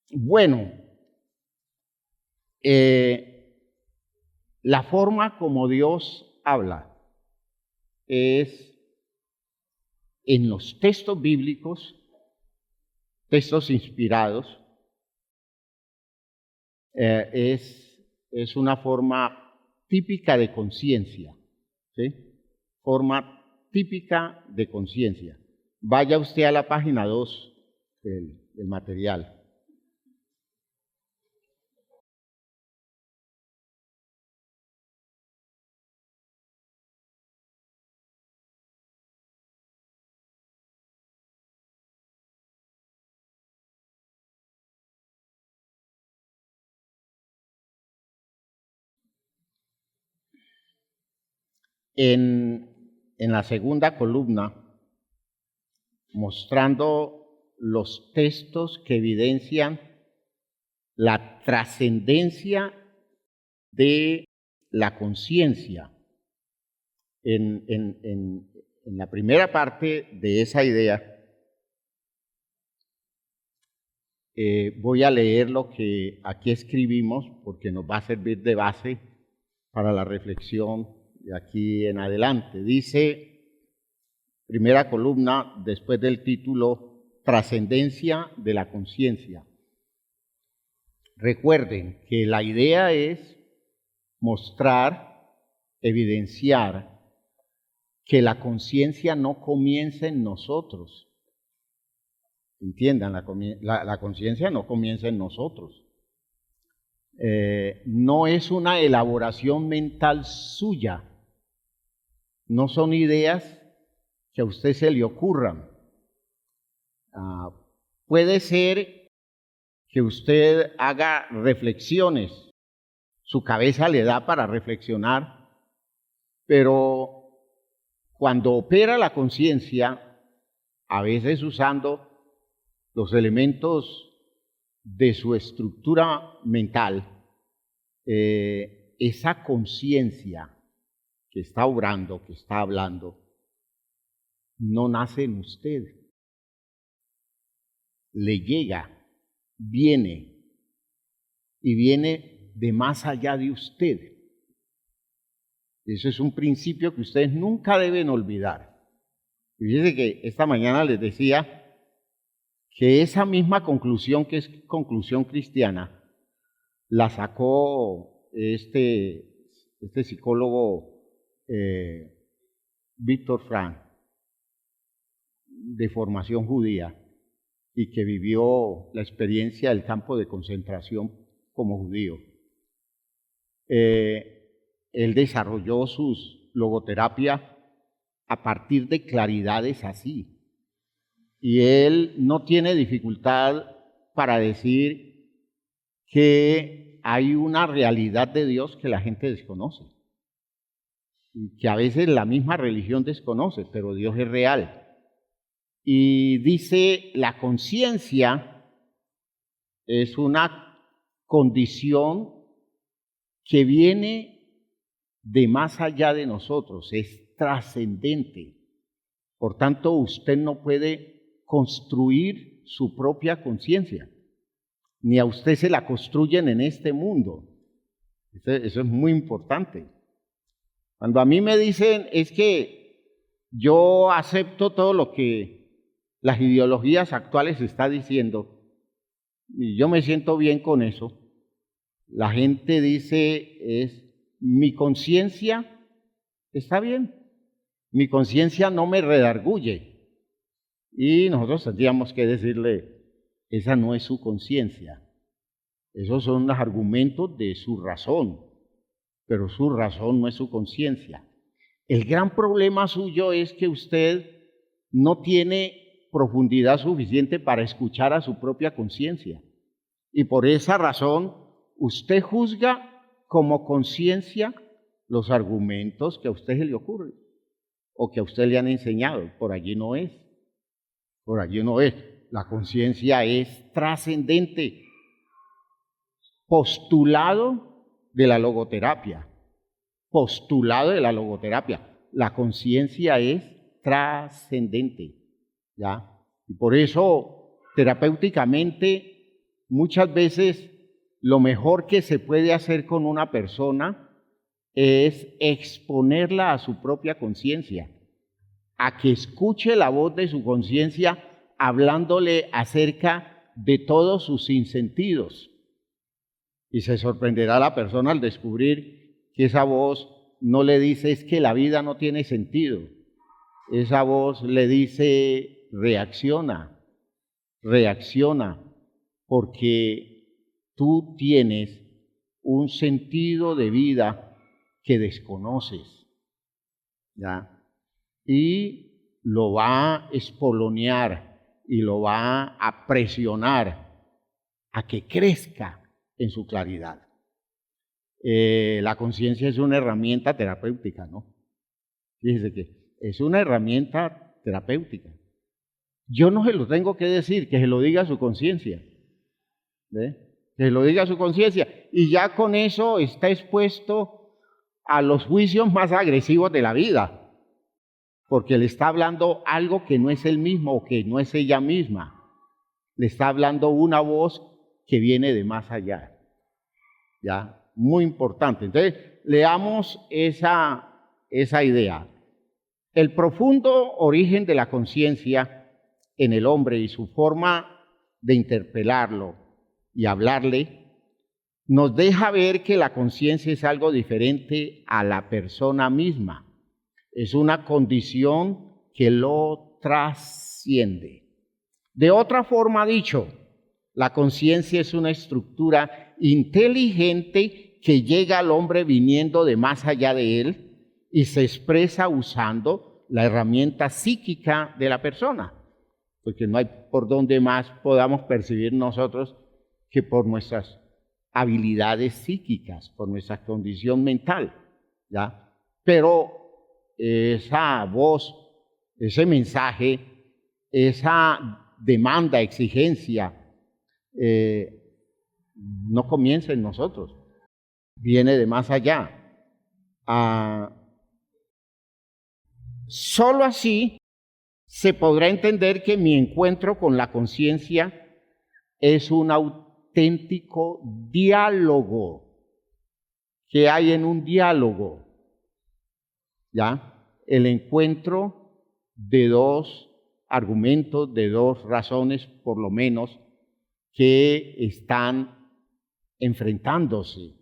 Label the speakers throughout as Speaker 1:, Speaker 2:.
Speaker 1: Bueno, la forma como Dios habla es en los textos bíblicos, textos inspirados, es una forma típica de conciencia, ¿sí? Forma típica de conciencia. Vaya usted a la página 2 del material. En la segunda columna, mostrando los textos que evidencian la trascendencia de la conciencia. En la primera parte de esa idea, voy a leer lo que aquí escribimos porque nos va a servir de base para la reflexión de aquí en adelante. Dice, primera columna, después del título, Trascendencia de la conciencia. Recuerden que la idea es mostrar, evidenciar que la conciencia no comienza en nosotros. Entiendan, la conciencia no comienza en nosotros. No es una elaboración mental suya. No son ideas que a usted se le ocurran. Puede ser que usted haga reflexiones, su cabeza le da para reflexionar, pero cuando opera la conciencia, a veces usando los elementos de su estructura mental, esa conciencia que está obrando, que está hablando, no nace en usted. Le llega, viene, y viene de más allá de usted. Eso es un principio que ustedes nunca deben olvidar. Y fíjense que esta mañana les decía que esa misma conclusión, que es conclusión cristiana, la sacó este psicólogo Víctor Frank, de formación judía, y que vivió la experiencia del campo de concentración como judío. Él desarrolló sus logoterapia a partir de claridades así. Y él no tiene dificultad para decir que hay una realidad de Dios que la gente desconoce. Y que a veces la misma religión desconoce, pero Dios es real. Y dice, la conciencia es una condición que viene de más allá de nosotros, es trascendente. Por tanto, usted no puede construir su propia conciencia, ni a usted se la construyen en este mundo. Eso es muy importante. Cuando a mí me dicen, es que yo acepto todo lo que las ideologías actuales están diciendo, y yo me siento bien con eso, la gente dice, mi conciencia está bien, mi conciencia no me redarguye. Y nosotros tendríamos que decirle, esa no es su conciencia. Esos son los argumentos de su razón, pero su razón no es su conciencia. El gran problema suyo es que usted no tiene profundidad suficiente para escuchar a su propia conciencia. Y por esa razón, usted juzga como conciencia los argumentos que a usted se le ocurren o que a usted le han enseñado. Por allí no es. Por allí no es. La conciencia es trascendente. Postulado de la logoterapia. Postulado de la logoterapia. La conciencia es trascendente. ¿Ya? Y por eso, terapéuticamente, muchas veces lo mejor que se puede hacer con una persona es exponerla a su propia conciencia, a que escuche la voz de su conciencia hablándole acerca de todos sus sinsentidos. Y se sorprenderá la persona al descubrir que esa voz no le dice es que la vida no tiene sentido. Esa voz le dice reacciona, reacciona, porque tú tienes un sentido de vida que desconoces, ¿ya? Y lo va a espolonear y lo va a presionar a que crezca en su claridad. La conciencia es una herramienta terapéutica, ¿no? Fíjese que es una herramienta terapéutica. Yo no se lo tengo que decir, que se lo diga a su conciencia. ¿Ve? Que se lo diga a su conciencia. Y ya con eso está expuesto a los juicios más agresivos de la vida. Porque le está hablando algo que no es él mismo o que no es ella misma. Le está hablando una voz que viene de más allá. ¿Ya? Muy importante. Entonces, leamos esa idea. El profundo origen de la conciencia en el hombre y su forma de interpelarlo y hablarle, nos deja ver que la conciencia es algo diferente a la persona misma. Es una condición que lo trasciende. De otra forma dicho, la conciencia es una estructura inteligente que llega al hombre viniendo de más allá de él y se expresa usando la herramienta psíquica de la persona, porque no hay por donde más podamos percibir nosotros que por nuestras habilidades psíquicas, por nuestra condición mental, ¿ya? Pero esa voz, ese mensaje, esa demanda, exigencia, no comienza en nosotros, viene de más allá. Solo así se podrá entender que mi encuentro con la conciencia es un auténtico diálogo. ¿Qué hay en un diálogo? ¿Ya? El encuentro de dos argumentos, de dos razones por lo menos, que están enfrentándose.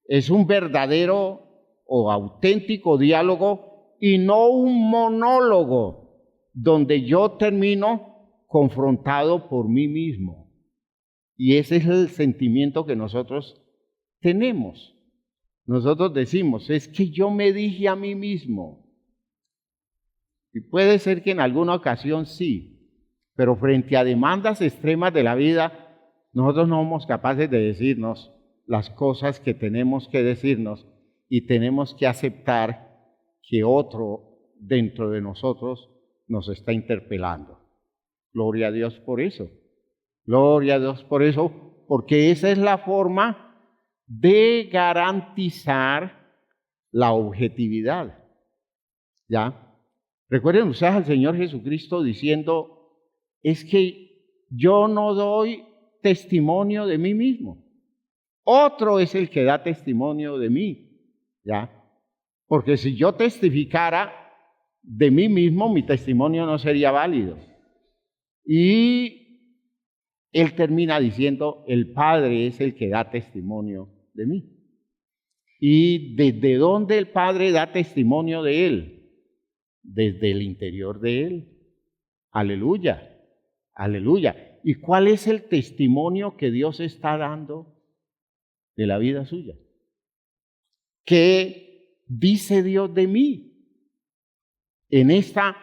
Speaker 1: Es un verdadero o auténtico diálogo y no un monólogo donde yo termino confrontado por mí mismo. Y ese es el sentimiento que nosotros tenemos. Nosotros decimos, es que yo me dije a mí mismo. Y puede ser que en alguna ocasión sí, pero frente a demandas extremas de la vida, nosotros no somos capaces de decirnos las cosas que tenemos que decirnos y tenemos que aceptar que otro dentro de nosotros nos está interpelando. Gloria a Dios por eso. Gloria a Dios por eso, porque esa es la forma de garantizar la objetividad. ¿Ya? Recuerden ustedes al Señor Jesucristo diciendo, es que yo no doy testimonio de mí mismo. Otro es el que da testimonio de mí. ¿Ya? Porque si yo testificara de mí mismo, mi testimonio no sería válido. Y él termina diciendo, el Padre es el que da testimonio de mí. ¿Y desde dónde el Padre da testimonio de él? Desde el interior de él. Aleluya, aleluya. ¿Y cuál es el testimonio que Dios está dando de la vida suya? ¿Qué dice Dios de mí? En esta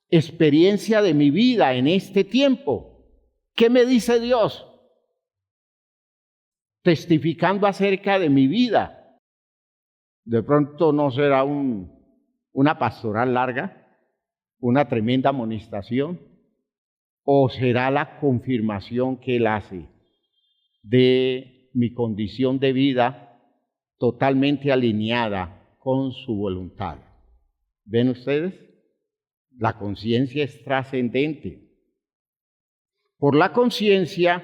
Speaker 1: experiencia de mi vida, en este tiempo, ¿qué me dice Dios? Testificando acerca de mi vida. De pronto no será una pastoral larga, una tremenda amonestación, o será la confirmación que Él hace de mi condición de vida totalmente alineada con su voluntad. ¿Ven ustedes? La conciencia es trascendente. Por la conciencia,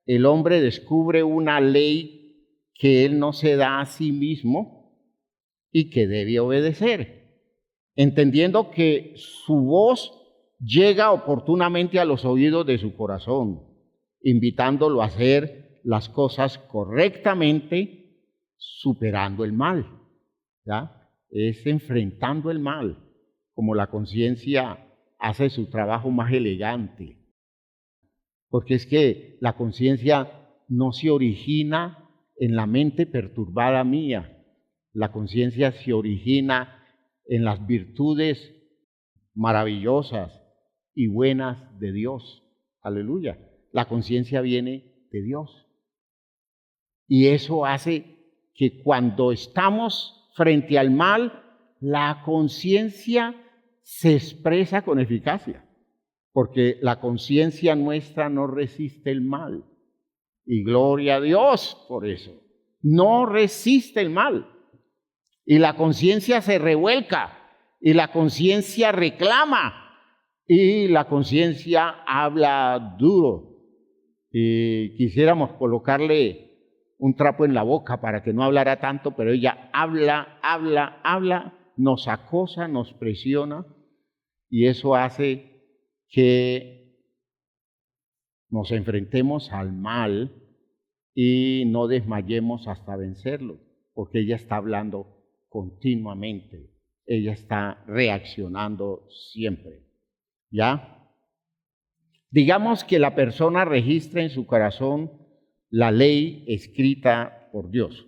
Speaker 1: el hombre descubre una ley que él no se da a sí mismo y que debe obedecer, entendiendo que su voz llega oportunamente a los oídos de su corazón, invitándolo a hacer las cosas correctamente, superando el mal. ¿Ya? Es enfrentando el mal, como la conciencia hace su trabajo más elegante. Porque es que la conciencia no se origina en la mente perturbada mía. La conciencia se origina en las virtudes maravillosas y buenas de Dios. Aleluya. La conciencia viene de Dios. Y eso hace que cuando estamos frente al mal, la conciencia se expresa con eficacia. Porque la conciencia nuestra no resiste el mal. Y gloria a Dios por eso. No resiste el mal. Y la conciencia se revuelca. Y la conciencia reclama. Y la conciencia habla duro. Y quisiéramos colocarle un trapo en la boca para que no hablara tanto, pero ella habla, nos acosa, nos presiona. Y eso hace que nos enfrentemos al mal y no desmayemos hasta vencerlo, porque ella está hablando continuamente, ella está reaccionando siempre. ¿Ya? Digamos que la persona registra en su corazón la ley escrita por Dios,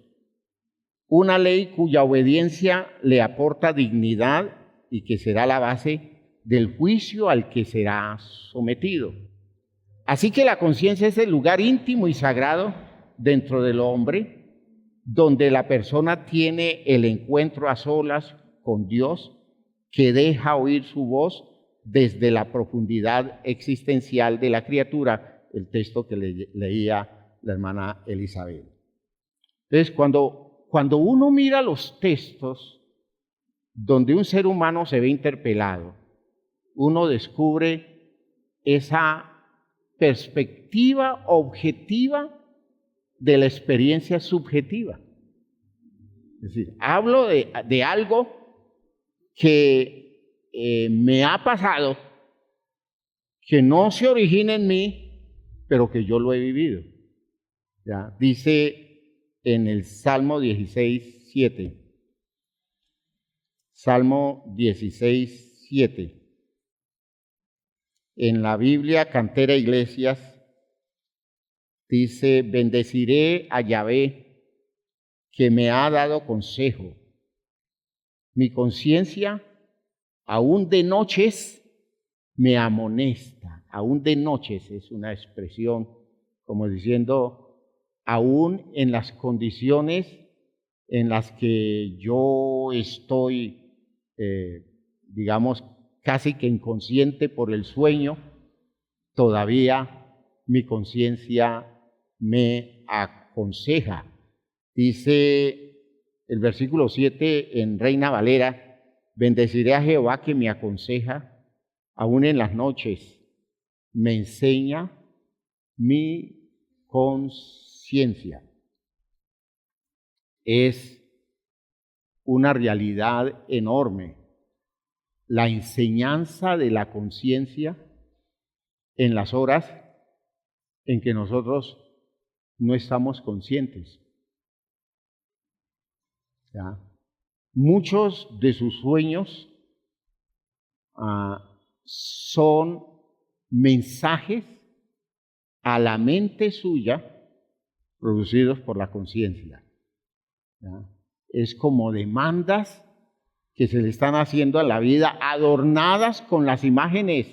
Speaker 1: una ley cuya obediencia le aporta dignidad y que será la base del juicio al que será sometido. Así que la conciencia es el lugar íntimo y sagrado dentro del hombre, donde la persona tiene el encuentro a solas con Dios, que deja oír su voz desde la profundidad existencial de la criatura, el texto que leía la hermana Elizabeth. Entonces, cuando uno mira los textos donde un ser humano se ve interpelado, uno descubre esa perspectiva objetiva de la experiencia subjetiva. Es decir, hablo de algo que me ha pasado, que no se origina en mí, pero que yo lo he vivido. ¿Ya? Dice en el Salmo 16, 7. Salmo 16, 7. En la Biblia Cantera Iglesias dice: bendeciré a Yahvé, que me ha dado consejo. Mi conciencia, aún de noches, me amonesta. Aún de noches es una expresión como diciendo, aún en las condiciones en las que yo estoy, digamos, casi que inconsciente por el sueño, todavía mi conciencia me aconseja. Dice el versículo 7 en Reina Valera: bendeciré a Jehová que me aconseja, aún en las noches me enseña mi conciencia. Es una realidad enorme la enseñanza de la conciencia en las horas en que nosotros no estamos conscientes. ¿Ya? Muchos de sus sueños son mensajes a la mente suya producidos por la conciencia. Es como demandas que se le están haciendo a la vida, adornadas con las imágenes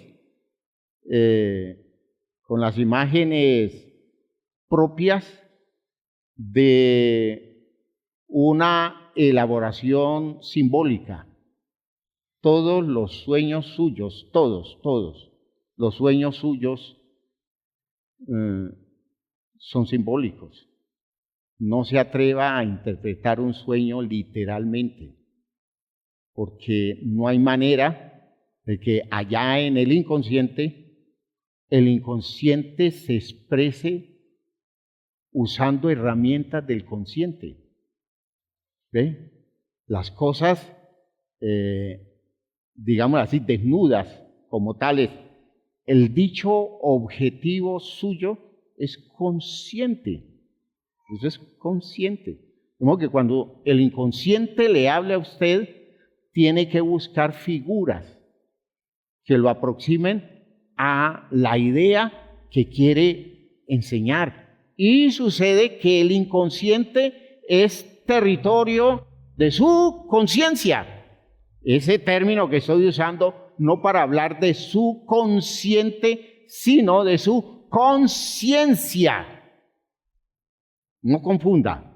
Speaker 1: propias de una elaboración simbólica. Todos los sueños suyos, todos los sueños suyos son simbólicos. No se atreva a interpretar un sueño literalmente, porque no hay manera de que allá en el inconsciente se exprese usando herramientas del consciente. ¿Ve? Las cosas, digamos así, desnudas como tales. El dicho objetivo suyo es consciente. Eso es consciente. De modo que cuando el inconsciente le hable a usted, tiene que buscar figuras que lo aproximen a la idea que quiere enseñar. Y sucede que el inconsciente es territorio de su conciencia. Ese término que estoy usando no para hablar de su consciente, sino de su conciencia. No confunda.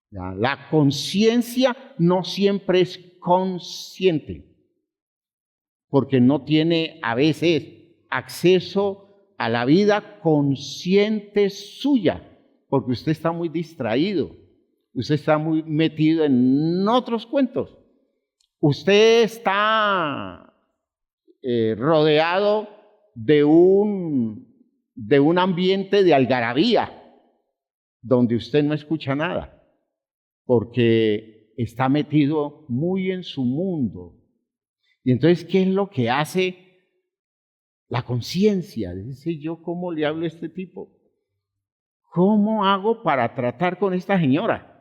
Speaker 1: La conciencia no siempre es consciente, porque no tiene a veces acceso a la vida consciente suya, porque usted está muy distraído, usted está muy metido en otros cuentos. Usted está rodeado de un ambiente de algarabía, donde usted no escucha nada, porque está metido muy en su mundo. Y entonces, ¿qué es lo que hace la conciencia? Dice, ¿yo cómo le hablo a este tipo? ¿Cómo hago para tratar con esta señora?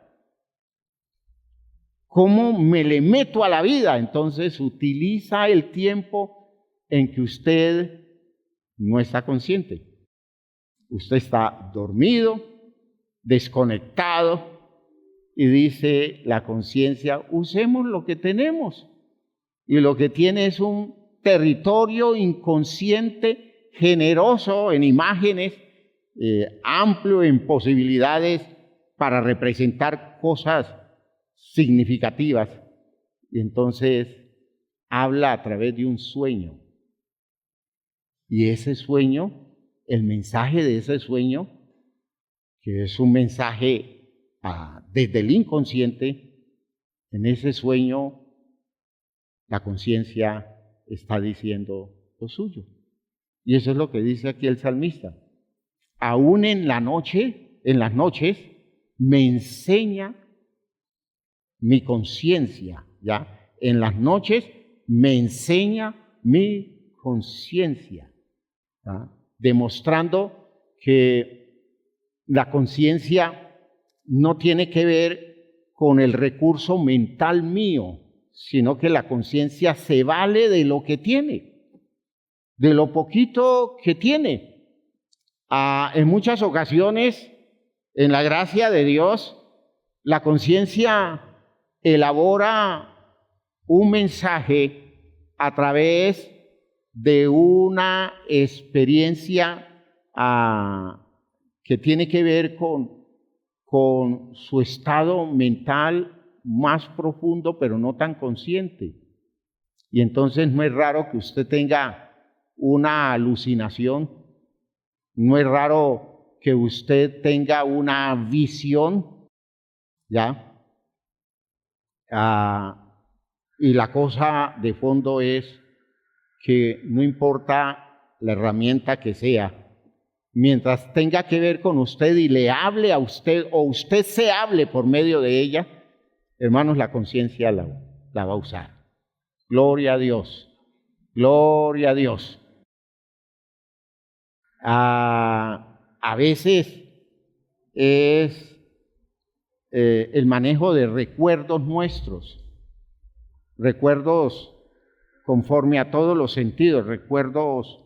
Speaker 1: ¿Cómo me le meto a la vida? Entonces utiliza el tiempo en que usted no está consciente. Usted está dormido, desconectado, y dice la conciencia, usemos lo que tenemos. Y lo que tiene es un territorio inconsciente, generoso en imágenes, amplio en posibilidades para representar cosas significativas. Y entonces habla a través de un sueño. Y ese sueño, el mensaje de ese sueño, que es un mensaje desde el inconsciente, en ese sueño la conciencia está diciendo lo suyo. Y eso es lo que dice aquí el salmista. Aún en la noche, en las noches, me enseña mi conciencia, ¿ya? En las noches me enseña mi conciencia, ¿ya? Demostrando que la conciencia no tiene que ver con el recurso mental mío, sino que la conciencia se vale de lo que tiene, de lo poquito que tiene. En muchas ocasiones, en la gracia de Dios, la conciencia elabora un mensaje a través de una experiencia que tiene que ver con su estado mental más profundo, pero no tan consciente. Y entonces no es raro que usted tenga una alucinación, no es raro que usted tenga una visión, ¿ya? Y la cosa de fondo es que no importa la herramienta que sea, mientras tenga que ver con usted y le hable a usted o usted se hable por medio de ella, hermanos, la conciencia la va a usar. Gloria a Dios, gloria a Dios. A veces es el manejo de recuerdos nuestros, recuerdos conforme a todos los sentidos, recuerdos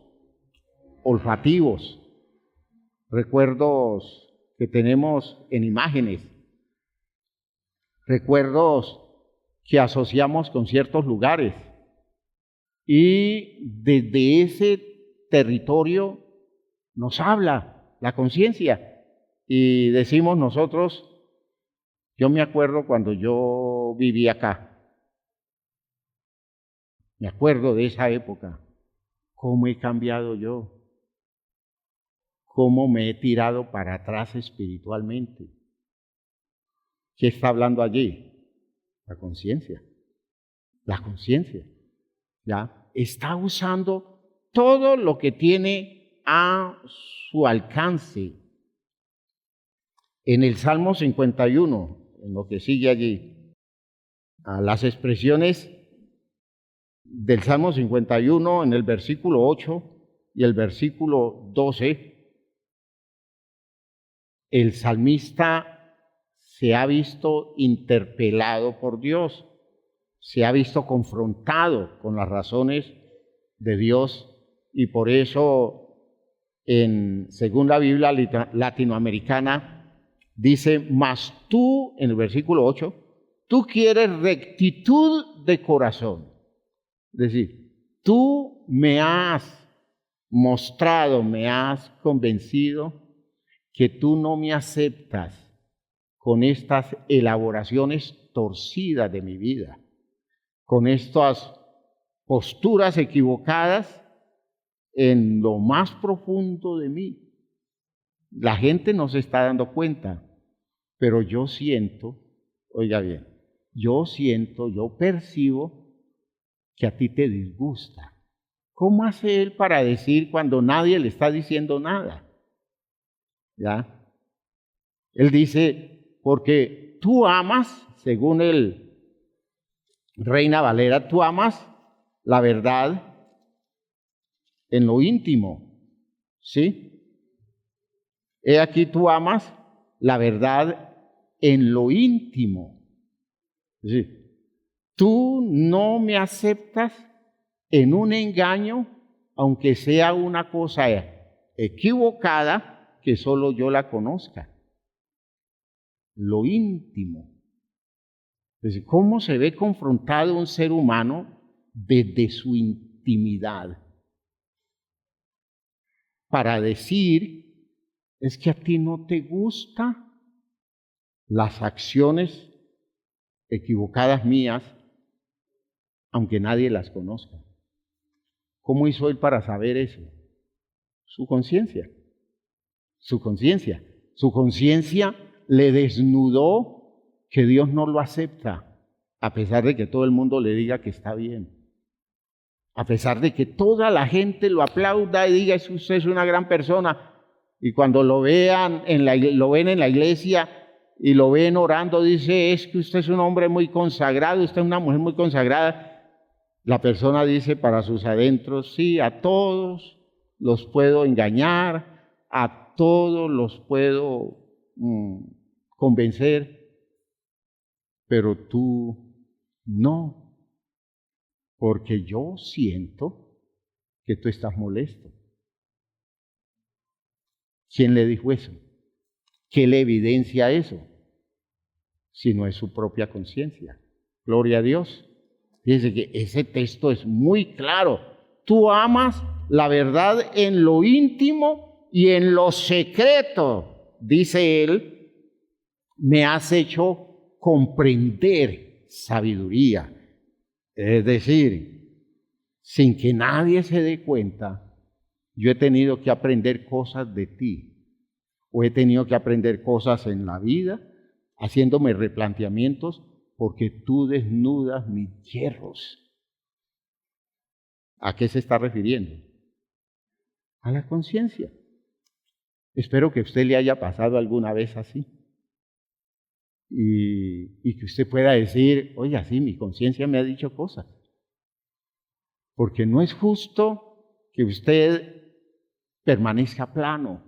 Speaker 1: olfativos, recuerdos que tenemos en imágenes, recuerdos que asociamos con ciertos lugares. Y desde ese territorio nos habla la conciencia. Y decimos nosotros, yo me acuerdo cuando yo vivía acá, me acuerdo de esa época, cómo he cambiado yo, cómo me he tirado para atrás espiritualmente. ¿Qué está hablando allí? La conciencia. La conciencia, ¿ya? Está usando todo lo que tiene a su alcance En el Salmo 51, en lo que sigue allí, a las expresiones del Salmo 51 en el versículo 8 y el versículo 12, el salmista se ha visto interpelado por Dios, se ha visto confrontado con las razones de Dios y por eso según la Biblia latinoamericana dice, mas tú, en el versículo 8, tú quieres rectitud de corazón. Es decir, tú me has mostrado, me has convencido que tú no me aceptas con estas elaboraciones torcidas de mi vida, con estas posturas equivocadas en lo más profundo de mí. La gente no se está dando cuenta, pero yo siento, oiga bien, yo percibo que a ti te disgusta. ¿Cómo hace él para decir cuando nadie le está diciendo nada? ¿Ya? Él dice, porque tú amas, según el Reina Valera, tú amas la verdad en lo íntimo, ¿sí? He aquí tú amas la verdad en lo íntimo. Es decir, tú no me aceptas en un engaño, aunque sea una cosa equivocada, que solo yo la conozca. Lo íntimo. Es decir, ¿cómo se ve confrontado un ser humano desde su intimidad? Para decir, es que a ti no te gustan las acciones equivocadas mías, aunque nadie las conozca. ¿Cómo hizo él para saber eso? Su conciencia. Su conciencia. Su conciencia le desnudó que Dios no lo acepta, a pesar de que todo el mundo le diga que está bien. A pesar de que toda la gente lo aplauda y diga, usted es una gran persona. Y cuando lo ven en la iglesia y lo ven orando, dice, es que usted es un hombre muy consagrado, usted es una mujer muy consagrada. La persona dice para sus adentros, sí, a todos los puedo engañar, a todos los puedo convencer, pero tú no, porque yo siento que tú estás molesto. ¿Quién le dijo eso? ¿Qué le evidencia eso? Si no es su propia conciencia. Gloria a Dios. Fíjense que ese texto es muy claro. Tú amas la verdad en lo íntimo y en lo secreto, dice él, me has hecho comprender sabiduría. Es decir, sin que nadie se dé cuenta, yo he tenido que aprender cosas de ti, o he tenido que aprender cosas en la vida, haciéndome replanteamientos, porque tú desnudas mis hierros. ¿A qué se está refiriendo? A la conciencia. Espero que a usted le haya pasado alguna vez así. Y que usted pueda decir, oiga, sí, mi conciencia me ha dicho cosas. Porque no es justo que usted permanezca plano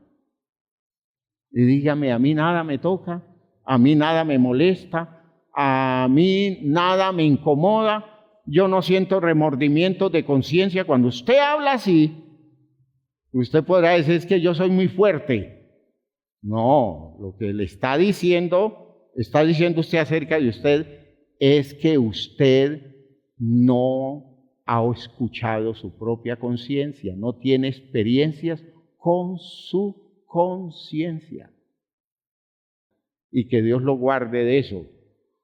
Speaker 1: y dígame, a mí nada me toca, a mí nada me molesta, a mí nada me incomoda, yo no siento remordimientos de conciencia. Cuando usted habla así, usted podrá decir, es que yo soy muy fuerte. No, lo que le está diciendo usted acerca de usted, es que usted no ha escuchado su propia conciencia, no tiene experiencias con su conciencia. Y que Dios lo guarde de eso,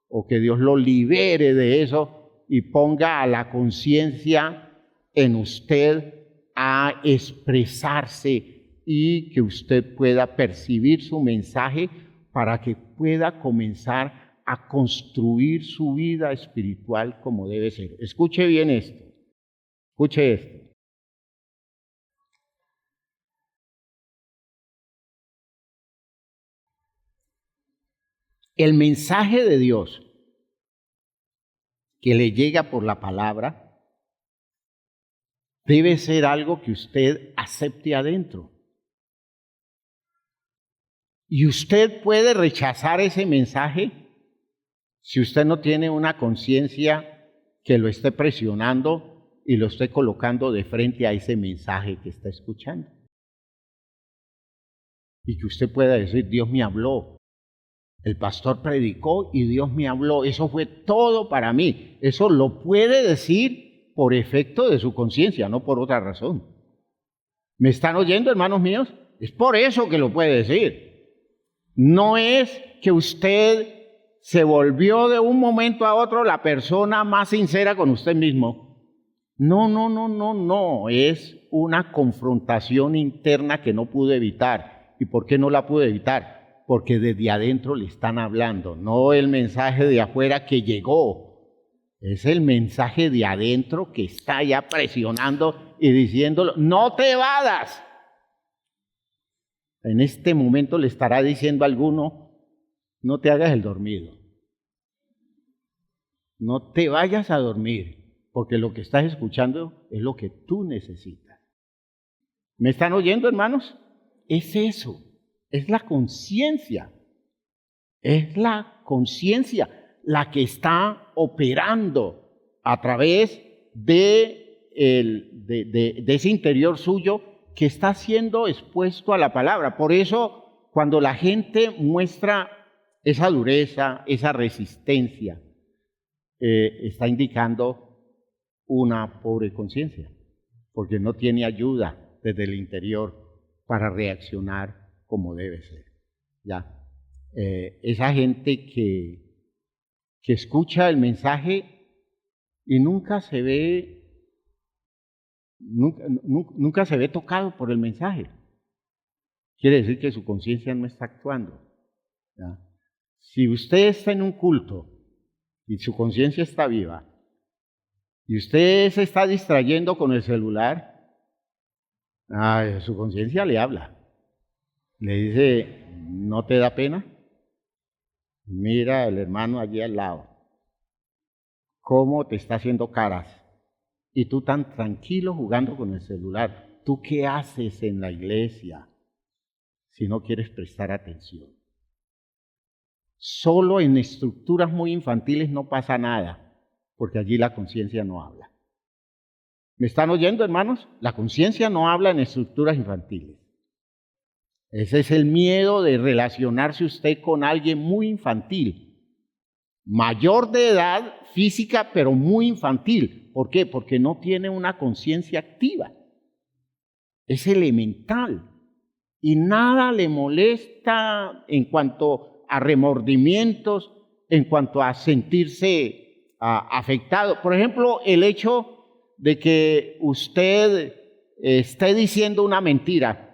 Speaker 1: o que Dios lo libere de eso y ponga a la conciencia en usted a expresarse y que usted pueda percibir su mensaje para que pueda comenzar a construir su vida espiritual como debe ser. Escuche bien esto, escuche esto. el mensaje de Dios que le llega por la palabra debe ser algo que usted acepte adentro. Y usted puede rechazar ese mensaje si usted no tiene una conciencia que lo esté presionando y lo esté colocando de frente a ese mensaje que está escuchando. Y que usted pueda decir, Dios me habló, el pastor predicó y Dios me habló, eso fue todo para mí. Eso lo puede decir por efecto de su conciencia, no por otra razón. ¿Me están oyendo, hermanos míos? Es por eso que lo puede decir. No es que usted se volvió de un momento a otro la persona más sincera con usted mismo. No. Es una confrontación interna que no pudo evitar. ¿Y por qué no la pudo evitar? Porque desde adentro le están hablando, no el mensaje de afuera que llegó. Es el mensaje de adentro que está ya presionando y diciéndolo, no te evadas. En este momento le estará diciendo a alguno, no te hagas el dormido. No te vayas a dormir, porque lo que estás escuchando es lo que tú necesitas. ¿Me están oyendo, hermanos? Es eso, es la conciencia. Es la conciencia la que está operando a través de ese interior suyo que está siendo expuesto a la palabra. Por eso, cuando la gente muestra esa dureza, esa resistencia, está indicando una pobre conciencia, porque no tiene ayuda desde el interior para reaccionar como debe ser. ¿Ya? Esa gente que escucha el mensaje y nunca se ve tocado por el mensaje. Quiere decir que su conciencia no está actuando. ¿Ya? Si usted está en un culto y su conciencia está viva y usted se está distrayendo con el celular, su conciencia le habla. Le dice, ¿no te da pena? Mira el hermano allí al lado, cómo te está haciendo caras. Y tú tan tranquilo jugando con el celular. ¿Tú qué haces en la iglesia si no quieres prestar atención? Solo en estructuras muy infantiles no pasa nada, porque allí la conciencia no habla. ¿Me están oyendo, hermanos? La conciencia no habla en estructuras infantiles. Ese es el miedo de relacionarse usted con alguien muy infantil, mayor de edad física, pero muy infantil. ¿Por qué? Porque no tiene una conciencia activa. Es elemental. Y nada le molesta en cuanto a remordimientos, en cuanto a sentirse afectado. Por ejemplo, el hecho de que usted esté diciendo una mentira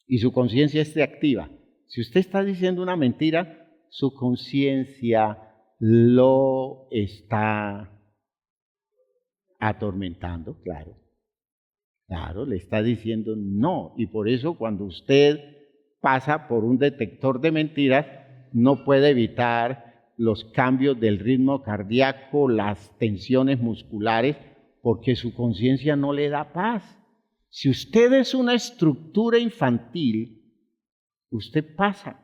Speaker 1: y su conciencia esté activa. Si usted está diciendo una mentira, su conciencia lo está atormentando, claro. Claro, le está diciendo no. Y por eso cuando usted pasa por un detector de mentiras, no puede evitar los cambios del ritmo cardíaco, las tensiones musculares, porque su conciencia no le da paz. Si usted es una estructura infantil, usted pasa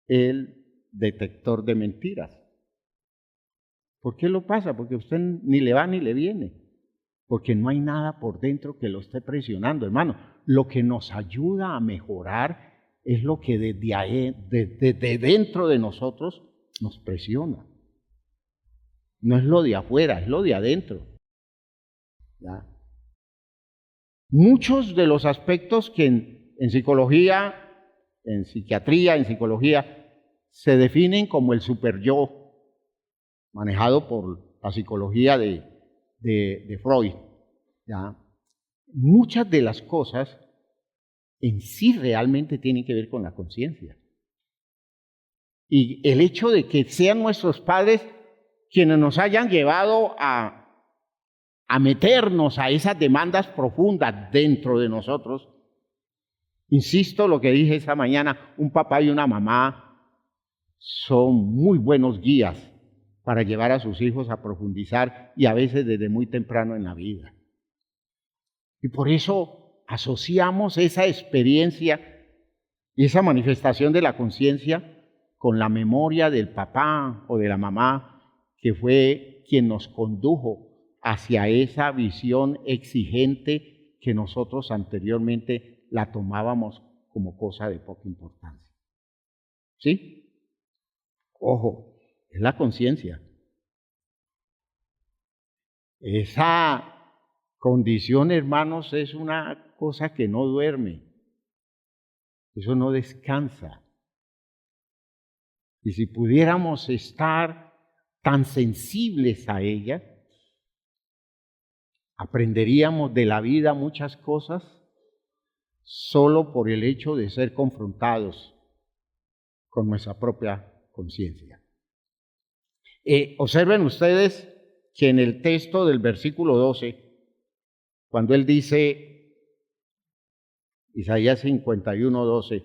Speaker 1: el detector de mentiras. ¿Por qué lo pasa? Porque usted ni le va ni le viene. Porque no hay nada por dentro que lo esté presionando, hermano. Lo que nos ayuda a mejorar es lo que desde dentro de nosotros nos presiona. No es lo de afuera, es lo de adentro. ¿Ya? Muchos de los aspectos que en psicología, en psiquiatría, en psicología, se definen como el superyo, manejado por la psicología de Freud. ¿Ya? Muchas de las cosas en sí realmente tienen que ver con la conciencia. Y el hecho de que sean nuestros padres quienes nos hayan llevado a meternos a esas demandas profundas dentro de nosotros. Insisto, lo que dije esta mañana, un papá y una mamá son muy buenos guías para llevar a sus hijos a profundizar y a veces desde muy temprano en la vida. Y por eso asociamos esa experiencia y esa manifestación de la conciencia con la memoria del papá o de la mamá que fue quien nos condujo hacia esa visión exigente que nosotros anteriormente la tomábamos como cosa de poca importancia. ¿Sí? Ojo, es la conciencia. Esa condición, hermanos, es una cosa que no duerme. Eso no descansa. Y si pudiéramos estar tan sensibles a ella, aprenderíamos de la vida muchas cosas solo por el hecho de ser confrontados con nuestra propia conciencia. Observen ustedes que en el texto del versículo 12, cuando él dice, Isaías 51, 12,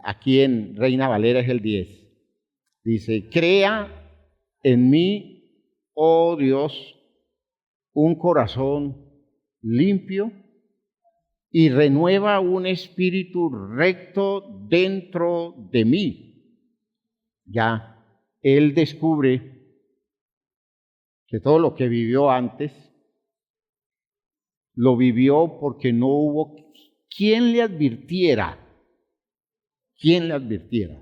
Speaker 1: aquí en Reina Valera es el 10, dice, crea en mí, oh Dios, un corazón limpio y renueva un espíritu recto dentro de mí. Ya él descubre que todo lo que vivió antes, lo vivió porque no hubo quien le advirtiera. ¿Quién le advirtiera?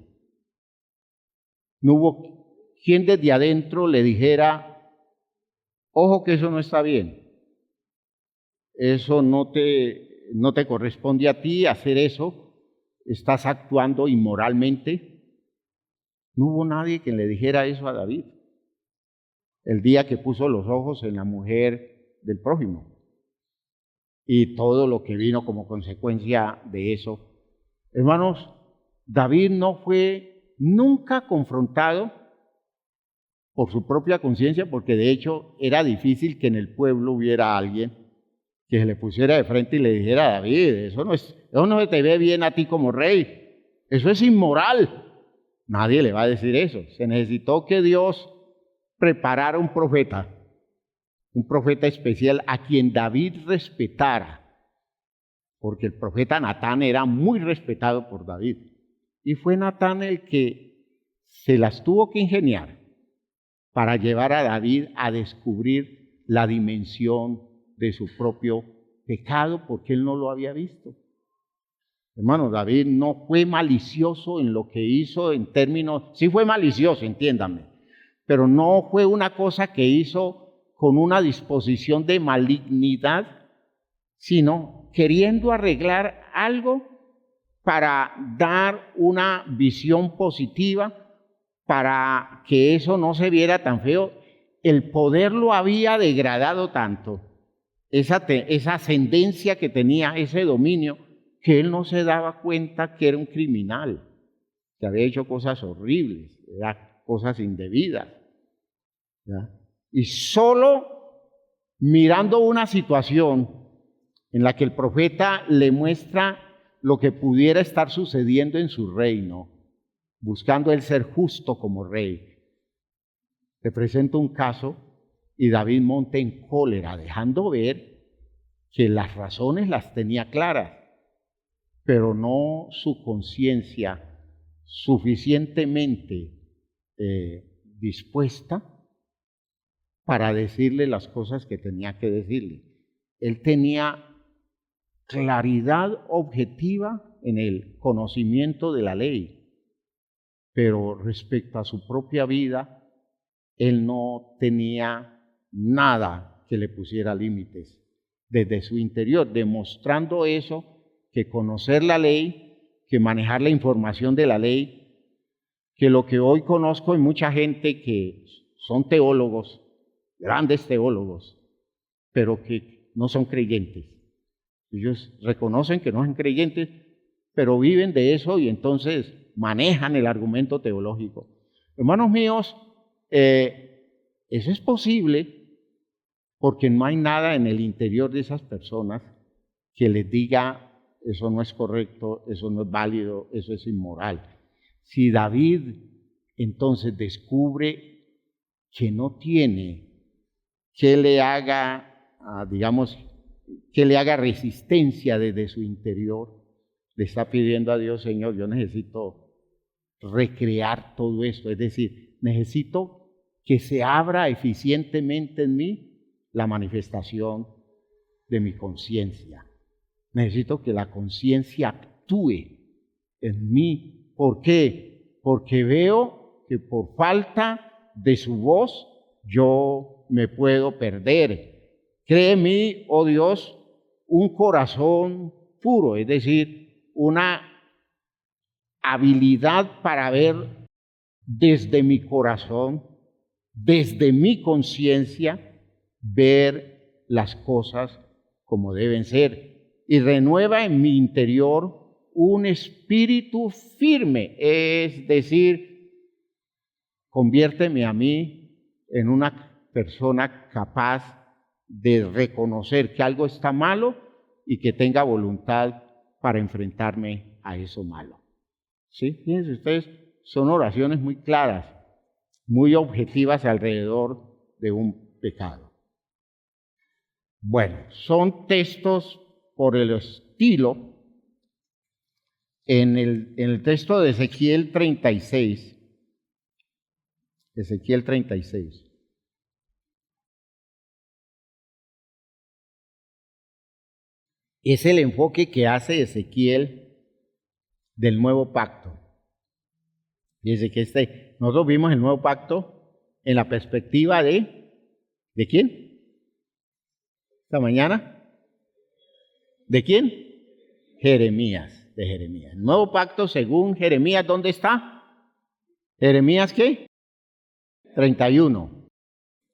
Speaker 1: No hubo quien desde adentro le dijera, ojo que eso no está bien. Eso no te corresponde a ti hacer eso. Estás actuando inmoralmente. No hubo nadie que le dijera eso a David el día que puso los ojos en la mujer del prójimo y todo lo que vino como consecuencia de eso. Hermanos, David no fue nunca confrontado por su propia conciencia, porque de hecho era difícil que en el pueblo hubiera alguien que se le pusiera de frente y le dijera, David, eso no se te ve bien a ti como rey, eso es inmoral. Nadie le va a decir eso. Se necesitó que Dios preparara un profeta especial a quien David respetara, porque el profeta Natán era muy respetado por David. Y fue Natán el que se las tuvo que ingeniar para llevar a David a descubrir la dimensión de su propio pecado, porque él no lo había visto. Hermano, David no fue malicioso en lo que hizo en términos, sí fue malicioso, entiéndanme, pero no fue una cosa que hizo con una disposición de malignidad, sino queriendo arreglar algo para dar una visión positiva, para que eso no se viera tan feo. El poder lo había degradado tanto, esa ascendencia que tenía, ese dominio, que él no se daba cuenta que era un criminal, que había hecho cosas horribles, cosas indebidas, ¿ya? Y solo mirando una situación en la que el profeta le muestra lo que pudiera estar sucediendo en su reino, buscando él ser justo como rey. Te presento un caso y David monta en cólera, dejando ver que las razones las tenía claras, pero no su conciencia suficientemente dispuesta para decirle las cosas que tenía que decirle. Él tenía claridad objetiva en el conocimiento de la ley, pero respecto a su propia vida, él no tenía nada que le pusiera límites desde su interior, demostrando eso, que conocer la ley, que manejar la información de la ley, que lo que hoy conozco en mucha gente que son teólogos, grandes teólogos, pero que no son creyentes. Ellos reconocen que no son creyentes, pero viven de eso y entonces manejan el argumento teológico. Hermanos míos, eso es posible porque no hay nada en el interior de esas personas que les diga, eso no es correcto, eso no es válido, eso es inmoral. Si David entonces descubre que no tiene que le haga, digamos, que le haga resistencia desde su interior, le está pidiendo a Dios, Señor, yo necesito recrear todo esto, es decir, necesito que se abra eficientemente en mí la manifestación de mi conciencia. Necesito que la conciencia actúe en mí. ¿Por qué? Porque veo que por falta de su voz yo me puedo perder. Cree en mí, oh Dios, un corazón puro, es decir, una habilidad para ver desde mi corazón, desde mi conciencia, ver las cosas como deben ser. Y renueva en mi interior un espíritu firme, es decir, conviérteme a mí en una persona capaz de reconocer que algo está malo y que tenga voluntad para enfrentarme a eso malo. ¿Sí? Fíjense ustedes, son oraciones muy claras, muy objetivas alrededor de un pecado. Bueno, son textos por el estilo. En el texto de Ezequiel 36, Ezequiel 36. Es el enfoque que hace Ezequiel del nuevo pacto. Fíjense que nosotros vimos el nuevo pacto en la perspectiva ¿de quién? Esta mañana. ¿De quién? Jeremías, de Jeremías. El nuevo pacto según Jeremías, ¿dónde está? Jeremías, ¿qué? 31.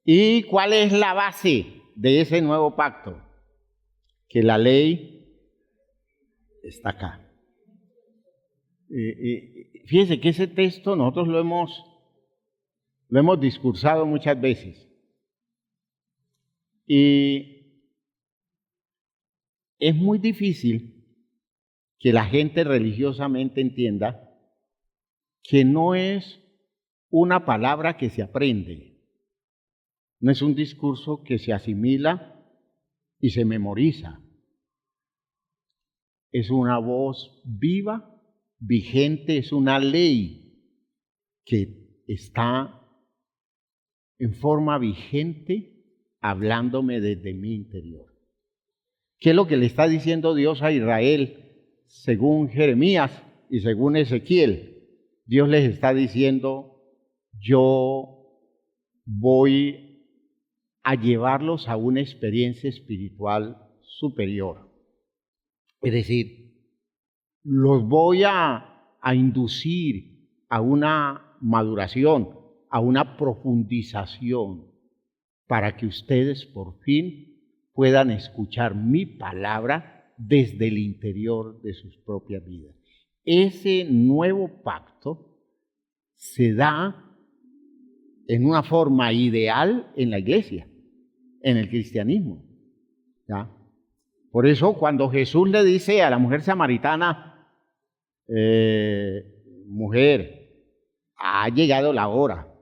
Speaker 1: ¿Y cuál es la base de ese nuevo pacto? Que la ley está acá. Fíjense que ese texto nosotros lo hemos discursado muchas veces. Y es muy difícil que la gente religiosamente entienda que no es una palabra que se aprende, no es un discurso que se asimila y se memoriza. Es una voz viva, vigente, es una ley que está en forma vigente hablándome desde mi interior. ¿Qué es lo que le está diciendo Dios a Israel según Jeremías y según Ezequiel? Dios les está diciendo, yo voy a llevarlos a una experiencia espiritual superior. Es decir, los voy a inducir a una maduración, a una profundización, para que ustedes por fin puedan escuchar mi palabra desde el interior de sus propias vidas. Ese nuevo pacto se da en una forma ideal en la iglesia, en el cristianismo. ¿Ya? Por eso cuando Jesús le dice a la mujer samaritana, mujer, ha llegado la hora,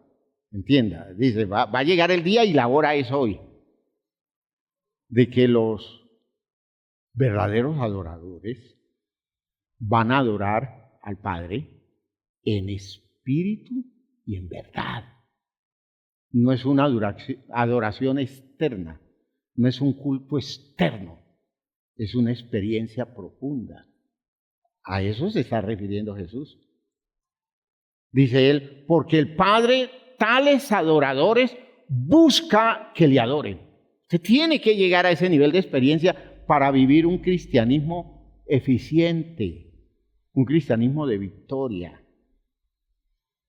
Speaker 1: entienda, dice, va a llegar el día y la hora es hoy, de que los verdaderos adoradores van a adorar al Padre en espíritu y en verdad. No es una adoración externa, no es un culto externo, es una experiencia profunda. A eso se está refiriendo Jesús. Dice él, porque el Padre tales adoradores busca que le adoren. Se tiene que llegar a ese nivel de experiencia para vivir un cristianismo eficiente, un cristianismo de victoria.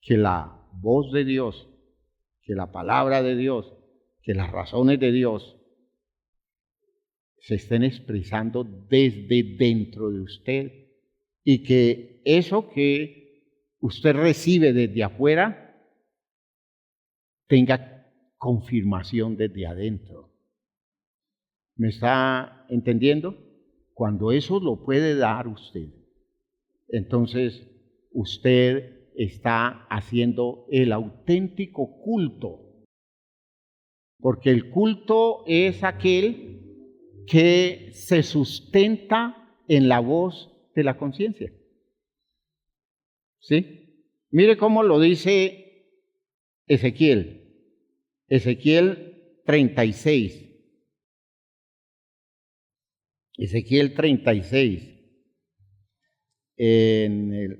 Speaker 1: Que la voz de Dios, que la palabra de Dios, que las razones de Dios se estén expresando desde dentro de usted y que eso que usted recibe desde afuera tenga confirmación desde adentro. ¿Me está entendiendo? Cuando eso lo puede dar usted, entonces usted está haciendo el auténtico culto. Porque el culto es aquel que se sustenta en la voz de la conciencia. ¿Sí? Mire cómo lo dice Ezequiel. Ezequiel 36. Ezequiel 36.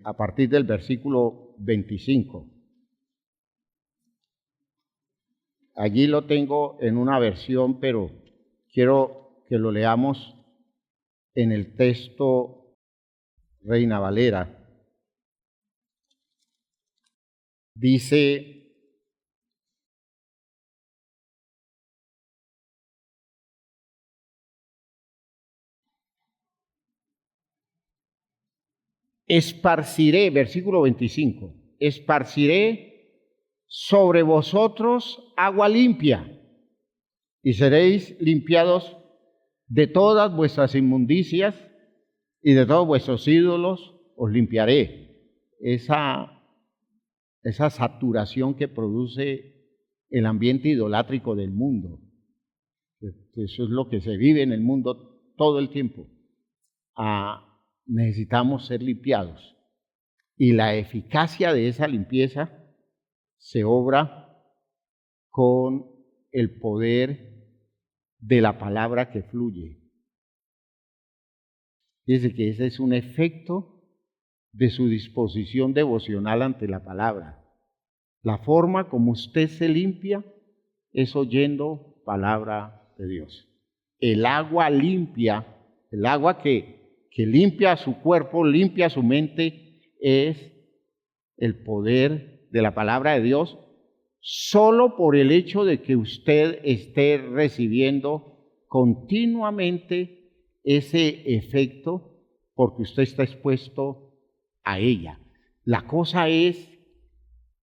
Speaker 1: A partir del versículo 25. Allí lo tengo en una versión, pero quiero que lo leamos en el texto Reina Valera. Dice: esparciré, versículo 25, esparciré sobre vosotros agua limpia, y seréis limpiados de todas vuestras inmundicias, y de todos vuestros ídolos os limpiaré. Esa saturación que produce el ambiente idolátrico del mundo. Eso es lo que se vive en el mundo todo el tiempo. Necesitamos ser limpiados. Y la eficacia de esa limpieza se obra con el poder de la palabra que fluye. Fíjese que ese es un efecto de su disposición devocional ante la palabra. La forma como usted se limpia es oyendo palabra de Dios. El agua limpia, el agua que limpia su cuerpo, limpia su mente, es el poder de la palabra de Dios, solo por el hecho de que usted esté recibiendo continuamente ese efecto, porque usted está expuesto a ella. La cosa es,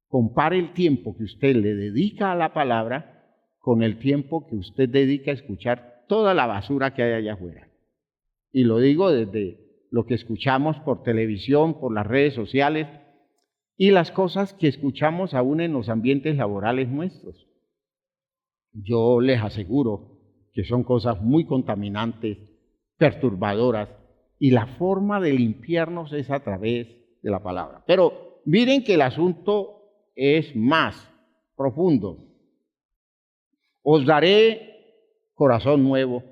Speaker 1: compare el tiempo que usted le dedica a la palabra con el tiempo que usted dedica a escuchar toda la basura que hay allá afuera. Y lo digo desde lo que escuchamos por televisión, por las redes sociales, y las cosas que escuchamos aún en los ambientes laborales nuestros. Yo les aseguro que son cosas muy contaminantes, perturbadoras, y la forma de limpiarnos es a través de la palabra. Pero miren que el asunto es más profundo. Os daré corazón nuevo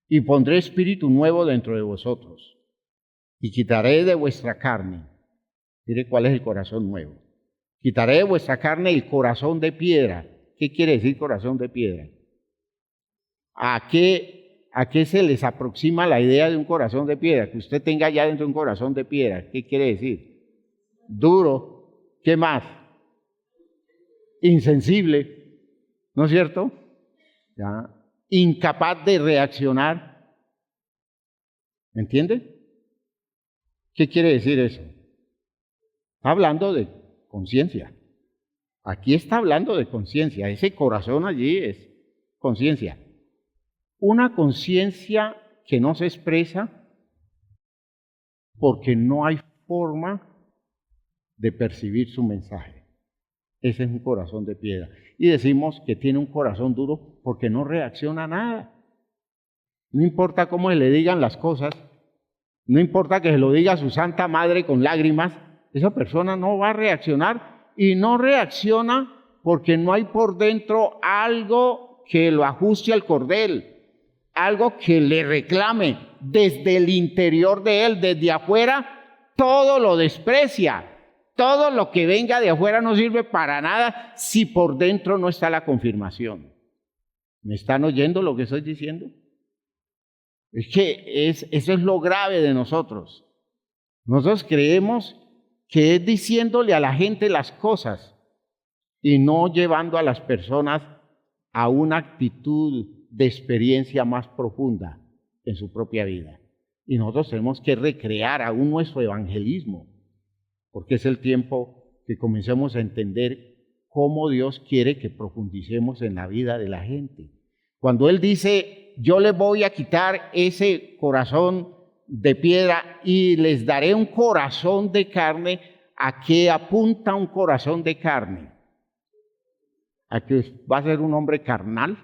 Speaker 1: y pondré espíritu nuevo dentro de vosotros, y quitaré de vuestra carne. Mire cuál es el corazón nuevo. Quitaré de vuestra carne el corazón de piedra. ¿Qué quiere decir corazón de piedra? ¿A qué se les aproxima la idea de un corazón de piedra? Que usted tenga ya dentro un corazón de piedra. ¿Qué quiere decir? Duro. ¿Qué más? Insensible. ¿No es cierto? ¿Ya? Incapaz de reaccionar. ¿Me entiende? ¿Qué quiere decir eso? Está hablando de conciencia. Aquí está hablando de conciencia. Ese corazón allí es conciencia. Una conciencia que no se expresa porque no hay forma de percibir su mensaje. Ese es un corazón de piedra. Y decimos que tiene un corazón duro porque no reacciona a nada. No importa cómo le digan las cosas, no importa que se lo diga su santa madre con lágrimas, esa persona no va a reaccionar, y no reacciona porque no hay por dentro algo que lo ajuste al cordel, algo que le reclame desde el interior de él. Desde afuera todo lo desprecia, todo lo que venga de afuera no sirve para nada si por dentro no está la confirmación. ¿Me están oyendo lo que estoy diciendo? Es que eso es lo grave de nosotros. Nosotros creemos que es diciéndole a la gente las cosas y no llevando a las personas a una actitud de experiencia más profunda en su propia vida. Y nosotros tenemos que recrear aún nuestro evangelismo, porque es el tiempo que comencemos a entender cómo Dios quiere que profundicemos en la vida de la gente, Cuando Él dice, yo les voy a quitar ese corazón de piedra y les daré un corazón de carne, ¿a qué apunta un corazón de carne? ¿A que va a ser un hombre carnal?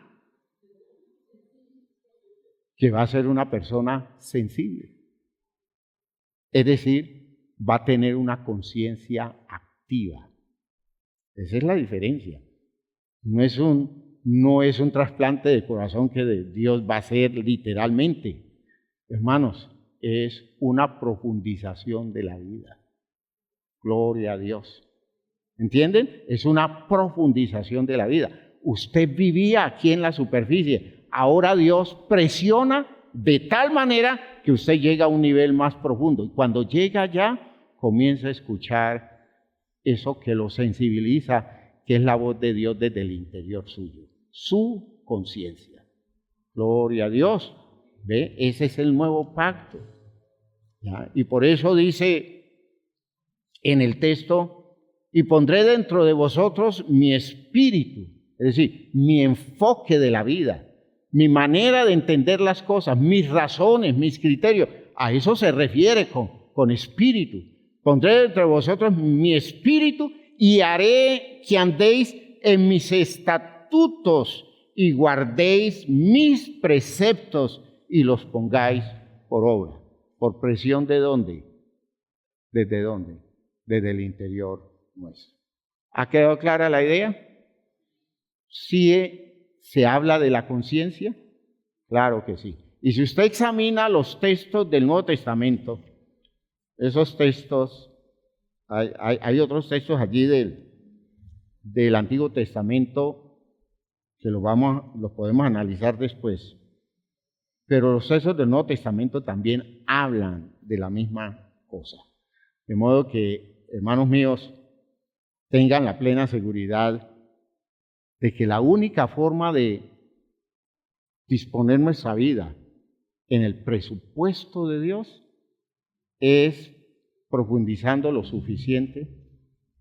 Speaker 1: Que va a ser una persona sensible. Es decir, va a tener una conciencia activa. Esa es la diferencia. No es un trasplante de corazón que Dios va a hacer literalmente. Hermanos, es una profundización de la vida. Gloria a Dios. ¿Entienden? Es una profundización de la vida. Usted vivía aquí en la superficie. Ahora Dios presiona de tal manera que usted llega a un nivel más profundo. Y cuando llega allá, comienza a escuchar eso que lo sensibiliza, que es la voz de Dios desde el interior suyo. Su conciencia. Gloria a Dios. ¿Ve? Ese es el nuevo pacto. ¿Ya? Y por eso dice en el texto, y pondré dentro de vosotros mi espíritu, es decir, mi enfoque de la vida, mi manera de entender las cosas, mis razones, mis criterios. A eso se refiere con espíritu. Pondré dentro de vosotros mi espíritu y haré que andéis en mis estatutos y guardéis mis preceptos y los pongáis por obra. ¿Por presión de dónde? ¿Desde dónde? Desde el interior nuestro. ¿Ha quedado clara la idea? ¿Sí se habla de la conciencia? Claro que sí. Y si usted examina los textos del Nuevo Testamento, esos textos, hay otros textos allí del Antiguo Testamento que los podemos analizar después. Pero los textos del Nuevo Testamento también hablan de la misma cosa. De modo que, hermanos míos, tengan la plena seguridad de que la única forma de disponer nuestra vida en el presupuesto de Dios es profundizando lo suficiente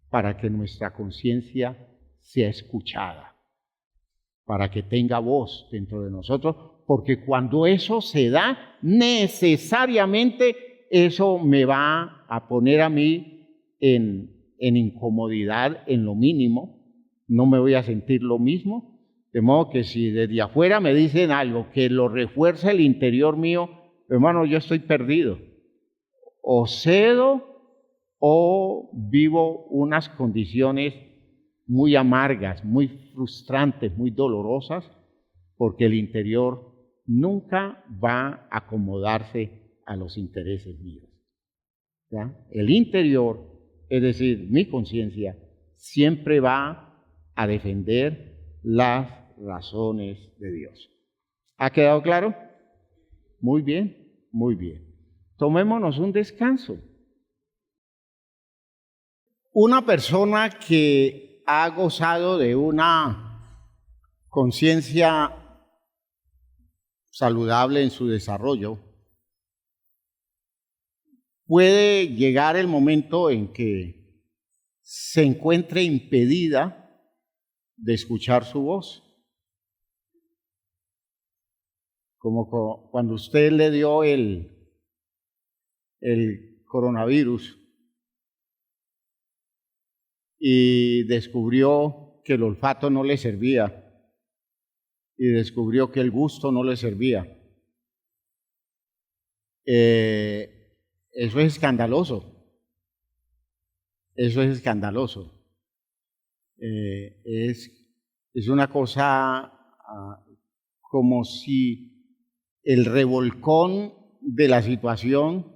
Speaker 1: para que nuestra conciencia sea escuchada, para que tenga voz dentro de nosotros, porque cuando eso se da, necesariamente eso me va a poner a mí en incomodidad en lo mínimo, no me voy a sentir lo mismo, de modo que si desde afuera me dicen algo que lo refuerza el interior mío, hermano, yo estoy perdido. O cedo o vivo unas condiciones muy amargas, muy frustrantes, muy dolorosas, porque el interior nunca va a acomodarse a los intereses míos. ¿Ya? El interior, es decir, mi conciencia, siempre va a defender las razones de Dios. ¿Ha quedado claro? Muy bien, muy bien. Tomémonos un descanso. Una persona que ha gozado de una conciencia saludable en su desarrollo, puede llegar el momento en que se encuentre impedida de escuchar su voz. Como cuando usted le dio el coronavirus y descubrió que el olfato no le servía y descubrió que el gusto no le servía. Eso es escandaloso. Eso es escandaloso. Es una cosa como si el revolcón de la situación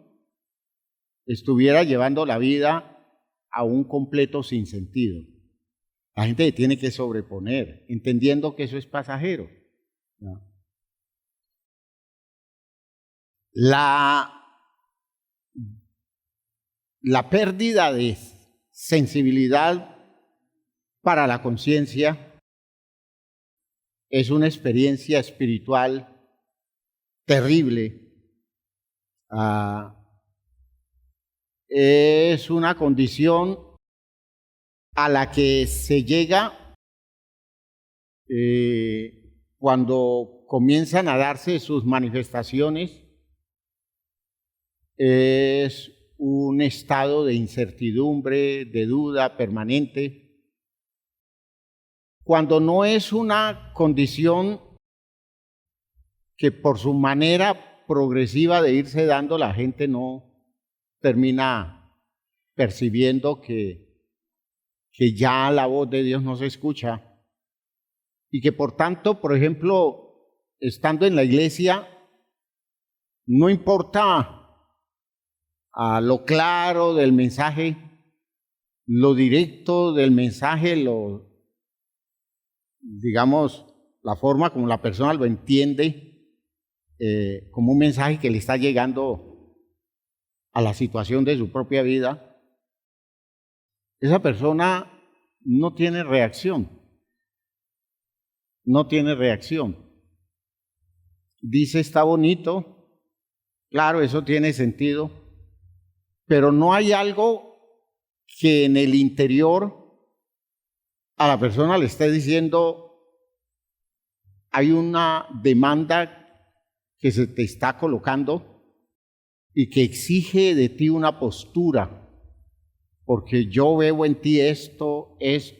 Speaker 1: estuviera llevando la vida a un completo sinsentido. La gente tiene que sobreponer, entendiendo que eso es pasajero. ¿No? La pérdida de sensibilidad para la conciencia es una experiencia espiritual terrible. Es una condición a la que se llega cuando comienzan a darse sus manifestaciones, es un estado de incertidumbre, de duda permanente. Cuando no es una condición que por su manera progresiva de irse dando, la gente no termina percibiendo que ya la voz de Dios no se escucha y que por tanto, por ejemplo, estando en la iglesia, no importa a lo claro del mensaje, lo directo del mensaje, digamos, la forma como la persona lo entiende, como un mensaje que le está llegando a la situación de su propia vida, esa persona no tiene reacción. No tiene reacción. Dice, está bonito, claro, eso tiene sentido, pero no hay algo que en el interior a la persona le esté diciendo, hay una demanda que se te está colocando y que exige de ti una postura, porque yo veo en ti esto. Es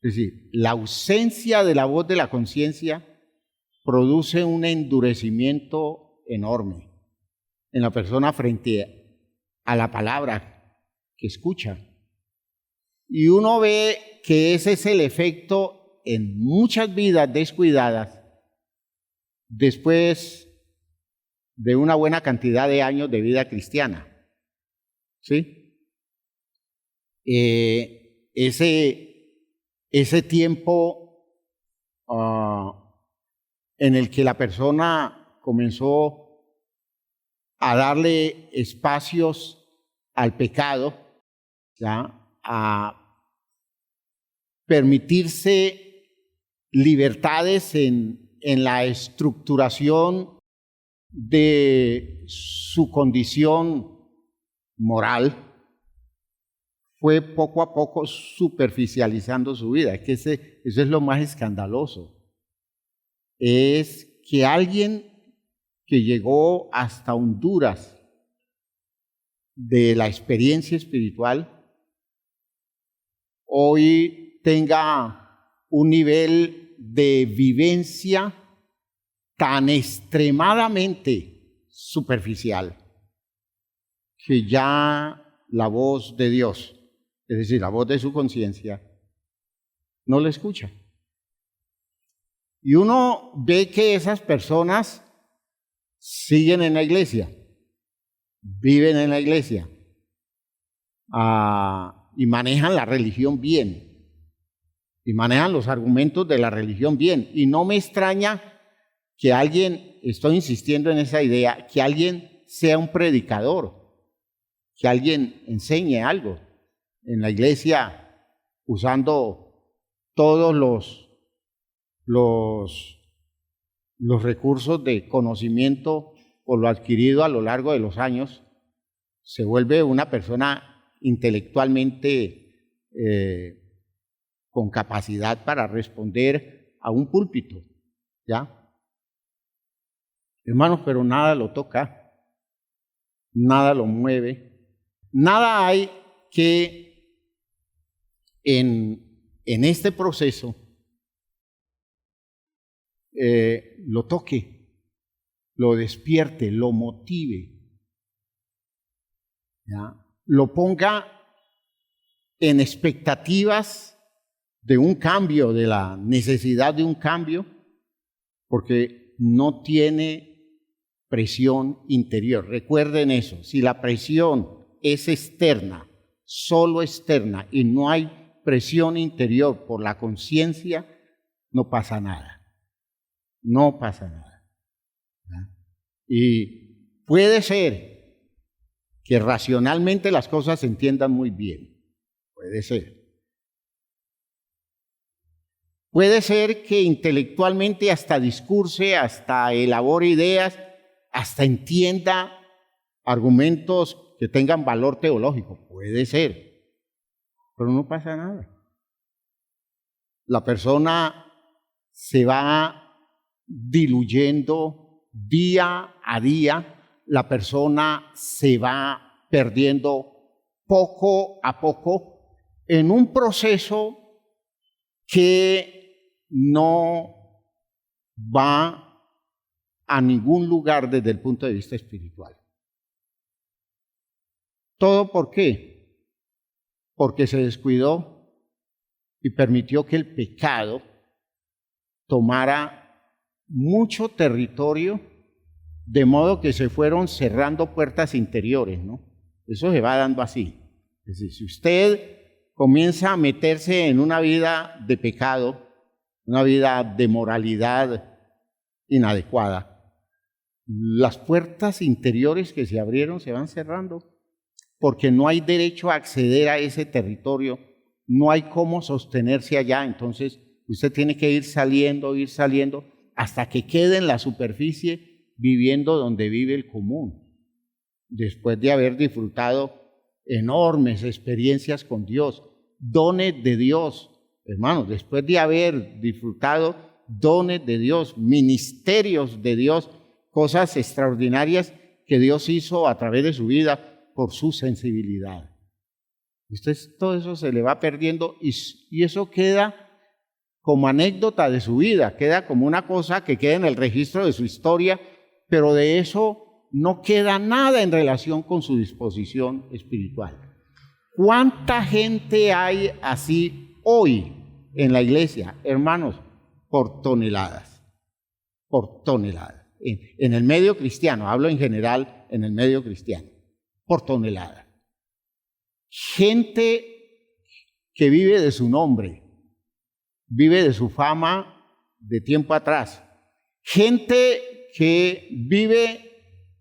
Speaker 1: decir, la ausencia de la voz de la conciencia produce un endurecimiento enorme en la persona frente a la palabra que escucha. Y uno ve que ese es el efecto en muchas vidas descuidadas después de una buena cantidad de años de vida cristiana. ¿Sí? Ese tiempo en el que la persona comenzó a darle espacios al pecado, ¿ya? A permitirse libertades en la estructuración de su condición moral, fue poco a poco superficializando su vida. Es que eso es lo más escandaloso. Es que alguien que llegó hasta Honduras de la experiencia espiritual, hoy tenga un nivel de vivencia tan extremadamente superficial que ya la voz de Dios, es decir, la voz de su conciencia, no la escucha. Y uno ve que esas personas siguen en la iglesia, viven en la iglesia, y manejan la religión bien, y manejan los argumentos de la religión bien. Y no me extraña que alguien, estoy insistiendo en esa idea, que alguien sea un predicador, que alguien enseñe algo en la iglesia usando todos los recursos de conocimiento por lo adquirido a lo largo de los años, se vuelve una persona intelectualmente con capacidad para responder a un púlpito, ¿ya? Hermanos, pero nada lo toca, nada lo mueve, nada hay que en este proceso lo toque, lo despierte, lo motive, ¿ya? Lo ponga en expectativas de un cambio, de la necesidad de un cambio, porque no tiene presión interior. Recuerden eso, si la presión es externa, solo externa, y no hay presión interior por la conciencia, no pasa nada. No pasa nada. ¿Ya? Y puede ser que racionalmente las cosas se entiendan muy bien. Puede ser. Puede ser que intelectualmente hasta discurse, hasta elabore ideas, hasta entienda argumentos que tengan valor teológico. Puede ser. Pero no pasa nada. La persona se va diluyendo día a día, la persona se va perdiendo poco a poco en un proceso que no va a ningún lugar desde el punto de vista espiritual. ¿Todo por qué? Porque se descuidó y permitió que el pecado tomara mucho territorio, de modo que se fueron cerrando puertas interiores, ¿no? Eso se va dando así. Es decir, si usted comienza a meterse en una vida de pecado, una vida de moralidad inadecuada, las puertas interiores que se abrieron se van cerrando, porque no hay derecho a acceder a ese territorio, no hay cómo sostenerse allá. Entonces usted tiene que ir saliendo, hasta que quede en la superficie viviendo donde vive el común, después de haber disfrutado enormes experiencias con Dios, dones de Dios, hermanos, después de haber disfrutado dones de Dios, ministerios de Dios, cosas extraordinarias que Dios hizo a través de su vida por su sensibilidad. Usted todo eso se le va perdiendo y eso queda como anécdota de su vida, queda como una cosa que queda en el registro de su historia, pero de eso no queda nada en relación con su disposición espiritual. ¿Cuánta gente hay así hoy en la iglesia, hermanos? Por toneladas, por toneladas. En el medio cristiano, hablo en general en el medio cristiano, por toneladas. Gente que vive de su nombre, vive de su fama de tiempo atrás. Gente que vive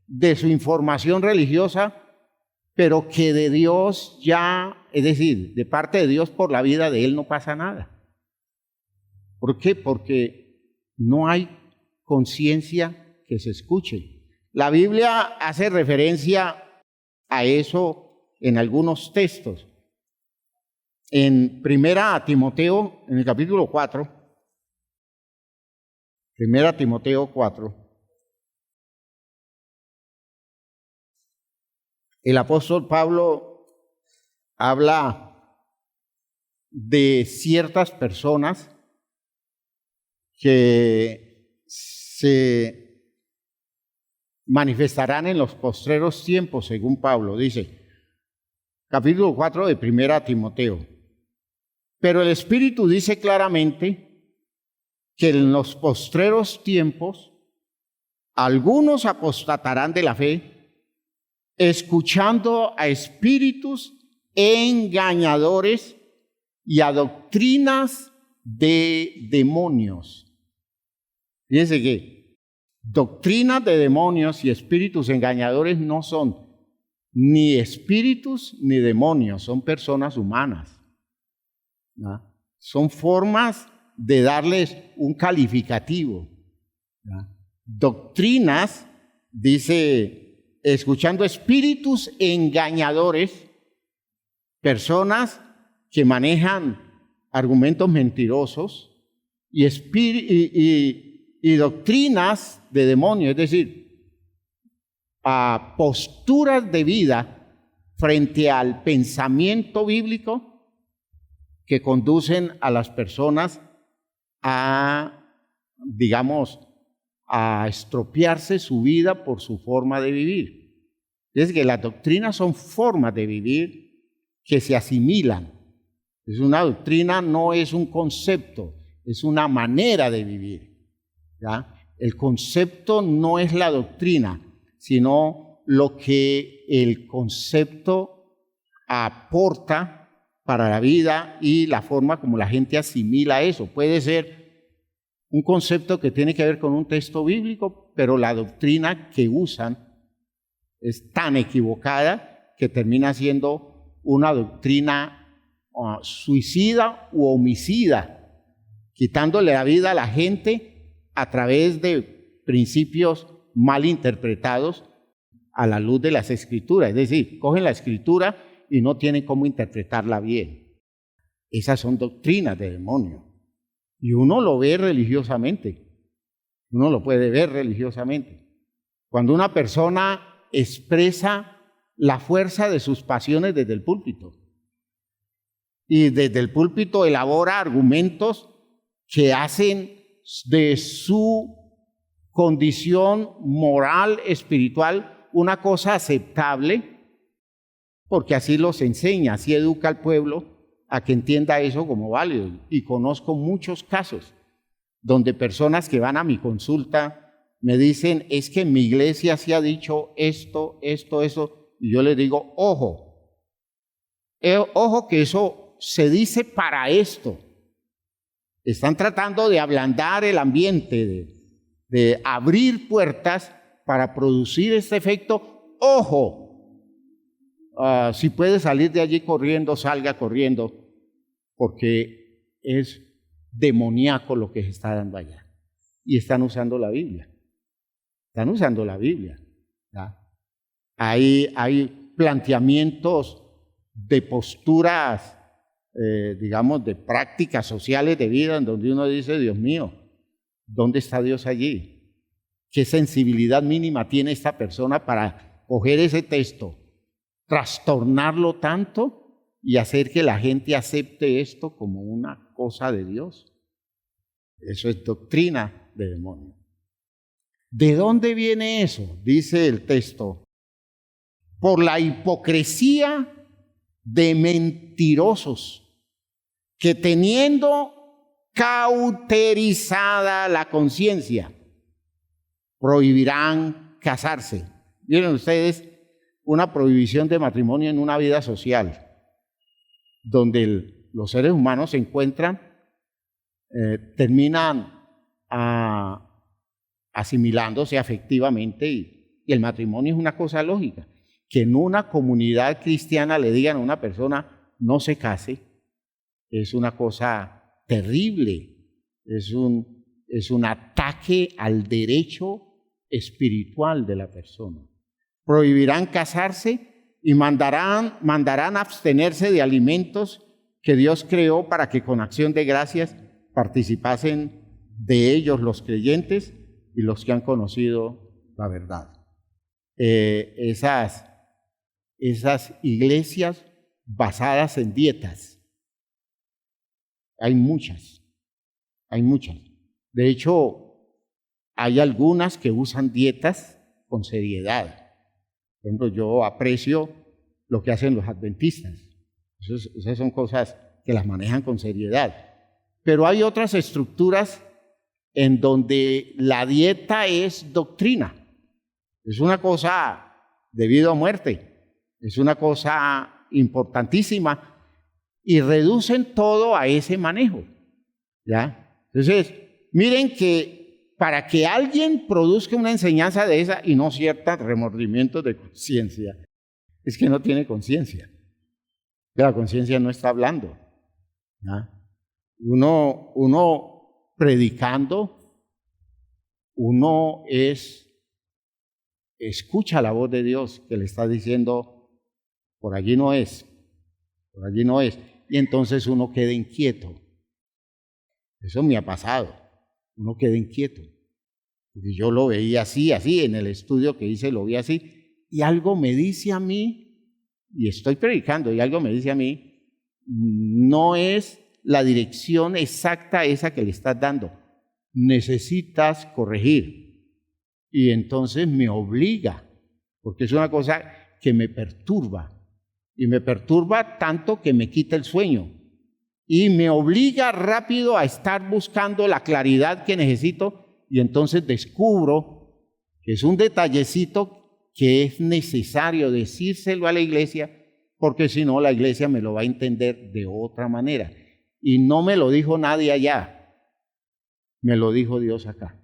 Speaker 1: de su información religiosa, pero que de Dios ya, es decir, de parte de Dios por la vida de él no pasa nada. ¿Por qué? Porque no hay conciencia que se escuche. La Biblia hace referencia a eso en algunos textos. En 1 Timoteo, en el capítulo 4, 1 Timoteo 4, el apóstol Pablo habla de ciertas personas que se manifestarán en los postreros tiempos, según Pablo. Dice, capítulo 4 de 1 Timoteo. Pero el Espíritu dice claramente que en los postreros tiempos algunos apostatarán de la fe, escuchando a espíritus engañadores y a doctrinas de demonios. Fíjense que doctrinas de demonios y espíritus engañadores no son ni espíritus ni demonios, son personas humanas, ¿no? Son formas de darles un calificativo, ¿no? Doctrinas, dice, escuchando espíritus engañadores, personas que manejan argumentos mentirosos y doctrinas de demonios, es decir, a posturas de vida frente al pensamiento bíblico que conducen a las personas a, digamos, a estropearse su vida por su forma de vivir. Es que las doctrinas son formas de vivir que se asimilan. Es una doctrina, no es un concepto, es una manera de vivir, ¿ya? El concepto no es la doctrina, sino lo que el concepto aporta para la vida y la forma como la gente asimila eso. Puede ser un concepto que tiene que ver con un texto bíblico, pero la doctrina que usan es tan equivocada que termina siendo una doctrina suicida u homicida, quitándole la vida a la gente a través de principios mal interpretados a la luz de las Escrituras. Es decir, cogen la Escritura y no tienen cómo interpretarla bien. Esas son doctrinas de demonio. Y uno lo ve religiosamente, uno lo puede ver religiosamente. Cuando una persona expresa la fuerza de sus pasiones desde el púlpito, y desde el púlpito elabora argumentos que hacen de su condición moral, espiritual, una cosa aceptable, porque así los enseña, así educa al pueblo a que entienda eso como válido. Y conozco muchos casos donde personas que van a mi consulta me dicen, es que en mi iglesia se ha dicho esto, eso, y yo les digo, ojo, ojo que eso se dice para esto. Están tratando de ablandar el ambiente, de abrir puertas para producir este efecto. Ojo, si puede salir de allí corriendo, salga corriendo, porque es demoníaco lo que se está dando allá. Y están usando la Biblia. Están usando la Biblia. ¿Ya? Hay planteamientos de posturas, digamos, de prácticas sociales de vida en donde uno dice, Dios mío, ¿dónde está Dios allí? ¿Qué sensibilidad mínima tiene esta persona para coger ese texto, trastornarlo tanto y hacer que la gente acepte esto como una cosa de Dios? Eso es doctrina de demonio. ¿De dónde viene eso? Dice el texto, por la hipocresía de mentirosos que teniendo cauterizada la conciencia, prohibirán casarse. Miren ustedes, una prohibición de matrimonio en una vida social, donde los seres humanos se encuentran, terminan asimilándose afectivamente y el matrimonio es una cosa lógica. Que en una comunidad cristiana le digan a una persona no se case, es una cosa terrible, es un ataque al derecho espiritual de la persona. Prohibirán casarse y mandarán abstenerse de alimentos que Dios creó para que con acción de gracias participasen de ellos los creyentes y los que han conocido la verdad. Esas iglesias basadas en dietas, hay muchas. De hecho, hay algunas que usan dietas con seriedad. Por ejemplo, yo aprecio lo que hacen los adventistas. Esas son cosas que las manejan con seriedad. Pero hay otras estructuras en donde la dieta es doctrina. Es una cosa de vida o muerte. Es una cosa importantísima y reducen todo a ese manejo. ¿Ya? Entonces, miren que para que alguien produzca una enseñanza de esa y no ciertos remordimientos de conciencia, es que no tiene conciencia. La conciencia no está hablando. ¿Ya? Uno predicando, uno escucha la voz de Dios que le está diciendo, por allí no es, y entonces uno queda inquieto. Eso me ha pasado, uno queda inquieto, porque yo lo veía así, en el estudio que hice lo vi así, y algo me dice a mí, y estoy predicando, y algo me dice a mí, no es la dirección exacta esa que le estás dando, necesitas corregir, y entonces me obliga, porque es una cosa que me perturba, y me perturba tanto que me quita el sueño, y me obliga rápido a estar buscando la claridad que necesito, y entonces descubro que es un detallecito que es necesario decírselo a la iglesia, porque si no la iglesia me lo va a entender de otra manera. Y no me lo dijo nadie allá, me lo dijo Dios acá.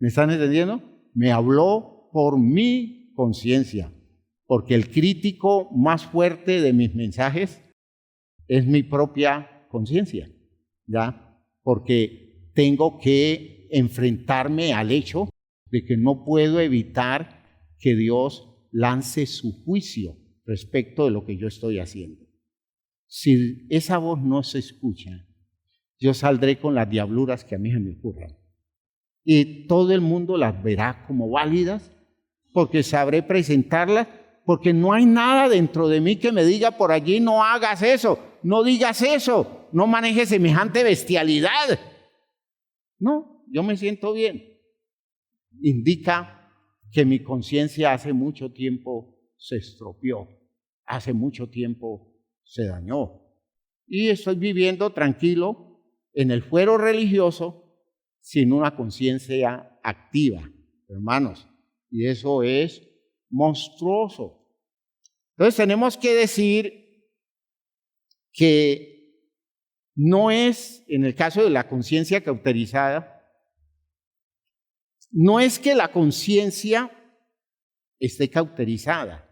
Speaker 1: ¿Me están entendiendo? Me habló por mi conciencia, porque el crítico más fuerte de mis mensajes es mi propia conciencia, ¿ya? Porque tengo que enfrentarme al hecho de que no puedo evitar que Dios lance su juicio respecto de lo que yo estoy haciendo. Si esa voz no se escucha, yo saldré con las diabluras que a mí se me ocurran. Y todo el mundo las verá como válidas, porque sabré presentarlas, porque no hay nada dentro de mí que me diga por allí, no hagas eso, no digas eso, no manejes semejante bestialidad. No, yo me siento bien. Indica que mi conciencia hace mucho tiempo se estropeó, hace mucho tiempo se dañó. Y estoy viviendo tranquilo en el fuero religioso sin una conciencia activa, hermanos. Y eso es monstruoso. Entonces tenemos que decir que no es, en el caso de la conciencia cauterizada, no es que la conciencia esté cauterizada,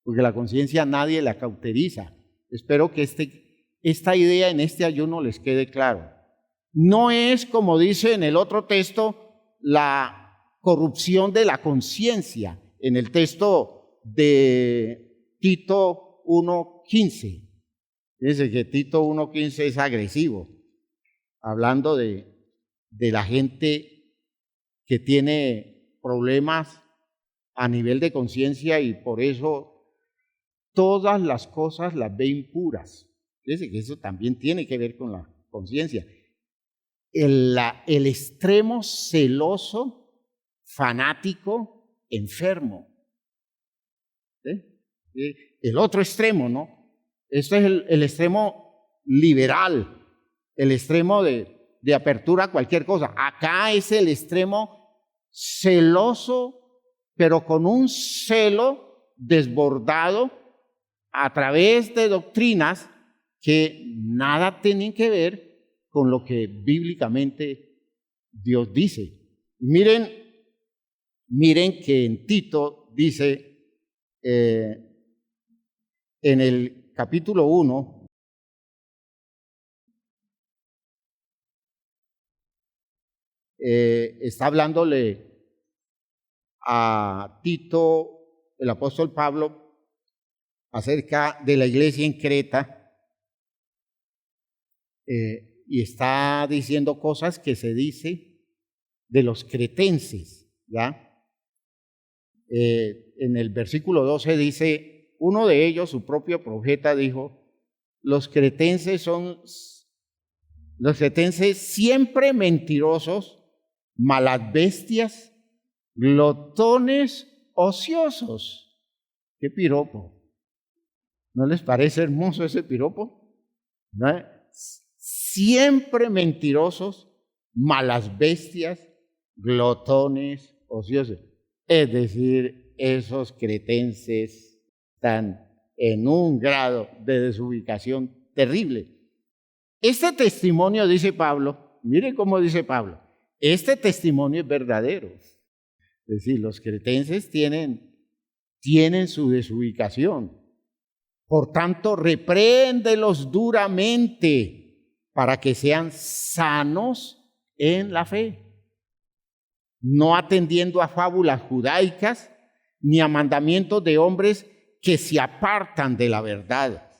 Speaker 1: porque la conciencia nadie la cauteriza. Espero que esta idea en este ayuno les quede claro. No es, como dice en el otro texto, la corrupción de la conciencia, en el texto de Tito 1:15. Fíjense que Tito 1:15 es agresivo, hablando de la gente que tiene problemas a nivel de conciencia y por eso todas las cosas las ve impuras. Fíjense que eso también tiene que ver con la conciencia. El extremo celoso, fanático, enfermo. ¿Sí? El otro extremo, ¿no? Este es el extremo liberal, el extremo de apertura a cualquier cosa. Acá es el extremo celoso, pero con un celo desbordado a través de doctrinas que nada tienen que ver con lo que bíblicamente Dios dice. Miren que en Tito dice, en el capítulo 1, está hablándole a Tito, el apóstol Pablo, acerca de la iglesia en Creta, y está diciendo cosas que se dice de los cretenses, ¿ya? En el versículo 12 dice, uno de ellos, su propio profeta, dijo, los cretenses siempre mentirosos, malas bestias, glotones, ociosos. ¡Qué piropo! ¿No les parece hermoso ese piropo? ¿No? Siempre mentirosos, malas bestias, glotones, ociosos. Es decir, esos cretenses están en un grado de desubicación terrible. Este testimonio, dice Pablo, miren cómo dice Pablo, este testimonio es verdadero. Es decir, los cretenses tienen su desubicación. Por tanto, repréndelos duramente para que sean sanos en la fe, no atendiendo a fábulas judaicas ni a mandamientos de hombres que se apartan de la verdad.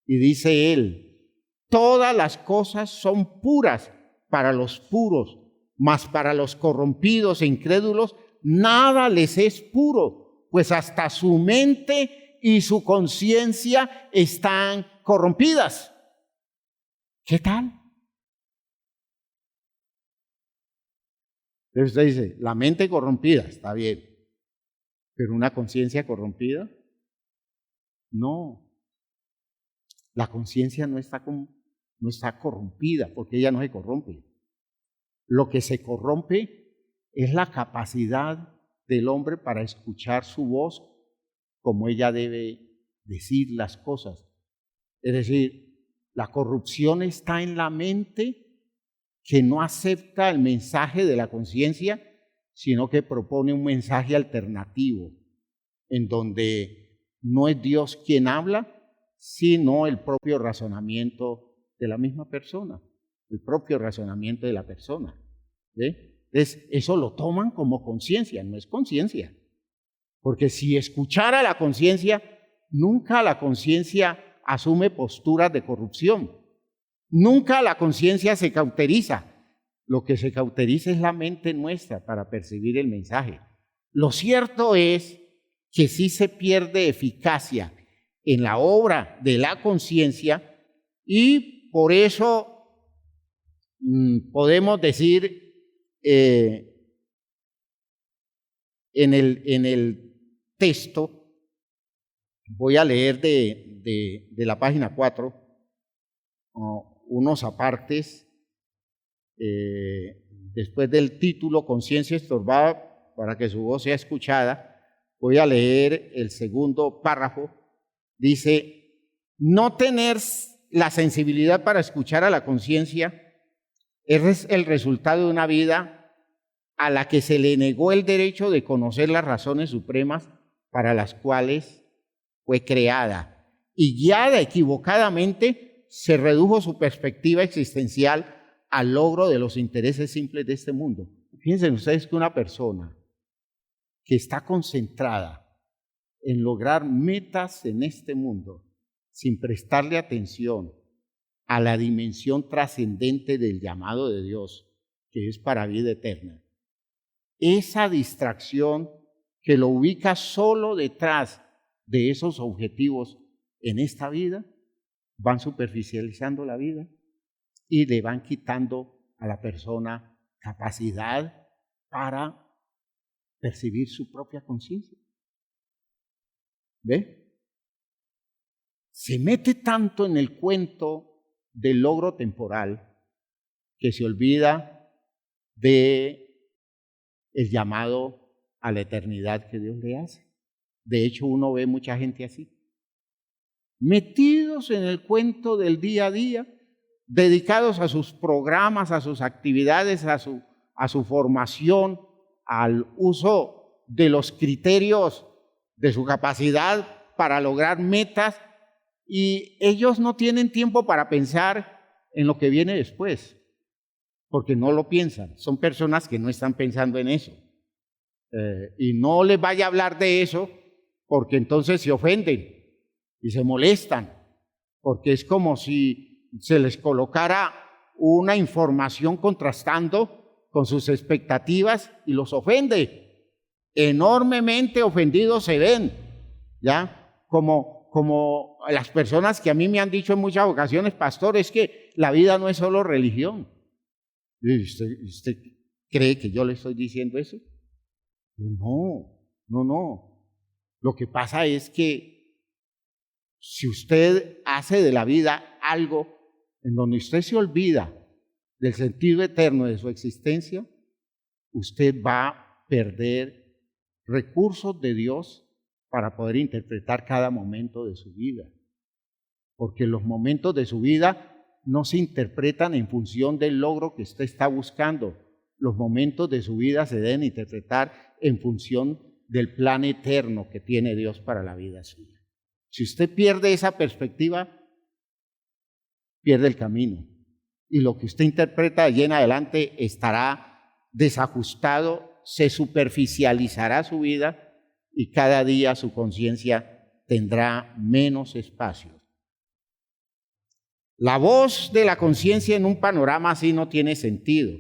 Speaker 1: Y dice él, todas las cosas son puras para los puros, mas para los corrompidos e incrédulos nada les es puro, pues hasta su mente y su conciencia están corrompidas. ¿Qué tal? Entonces usted dice, la mente corrompida, está bien, pero una conciencia corrompida, no. La conciencia no está corrompida, porque ella no se corrompe. Lo que se corrompe es la capacidad del hombre para escuchar su voz como ella debe decir las cosas. Es decir, la corrupción está en la mente que no acepta el mensaje de la conciencia, sino que propone un mensaje alternativo, en donde no es Dios quien habla, sino el propio razonamiento de la misma persona, el propio razonamiento de la persona. ¿Sí? Entonces, eso lo toman como conciencia, no es conciencia. Porque si escuchara la conciencia, nunca la conciencia asume posturas de corrupción. Nunca la conciencia se cauteriza. Lo que se cauteriza es la mente nuestra para percibir el mensaje. Lo cierto es que sí se pierde eficacia en la obra de la conciencia y por eso podemos decir en el texto, voy a leer de la página 4 unos apartes. Después del título Conciencia estorbada para que su voz sea escuchada, voy a leer el segundo párrafo. Dice, no tener la sensibilidad para escuchar a la conciencia es el resultado de una vida a la que se le negó el derecho de conocer las razones supremas para las cuales fue creada, y guiada equivocadamente se redujo su perspectiva existencial al logro de los intereses simples de este mundo. Fíjense ustedes que una persona que está concentrada en lograr metas en este mundo sin prestarle atención a la dimensión trascendente del llamado de Dios, que es para vida eterna, esa distracción que lo ubica solo detrás de esos objetivos en esta vida, van superficializando la vida y le van quitando a la persona capacidad para percibir su propia conciencia. ¿Ve? Se mete tanto en el cuento del logro temporal que se olvida de el llamado a la eternidad que Dios le hace. De hecho, uno ve mucha gente así, metidos en el cuento del día a día, dedicados a sus programas, a sus actividades, a su formación, al uso de los criterios de su capacidad para lograr metas, y ellos no tienen tiempo para pensar en lo que viene después, porque no lo piensan. Son personas que no están pensando en eso. Y no les vaya a hablar de eso, porque entonces se ofenden y se molestan, porque es como si se les colocara una información contrastando con sus expectativas y los ofende. Enormemente ofendidos se ven, ¿ya? Como las personas que a mí me han dicho en muchas ocasiones, pastor, es que la vida no es solo religión. ¿Usted cree que yo le estoy diciendo eso? No. Lo que pasa es que si usted hace de la vida algo en donde usted se olvida del sentido eterno de su existencia, usted va a perder recursos de Dios para poder interpretar cada momento de su vida. Porque los momentos de su vida no se interpretan en función del logro que usted está buscando. Los momentos de su vida se deben interpretar en función del plan eterno que tiene Dios para la vida suya. Si usted pierde esa perspectiva, pierde el camino. Y lo que usted interpreta de allí en adelante estará desajustado, se superficializará su vida y cada día su conciencia tendrá menos espacio. La voz de la conciencia en un panorama así no tiene sentido.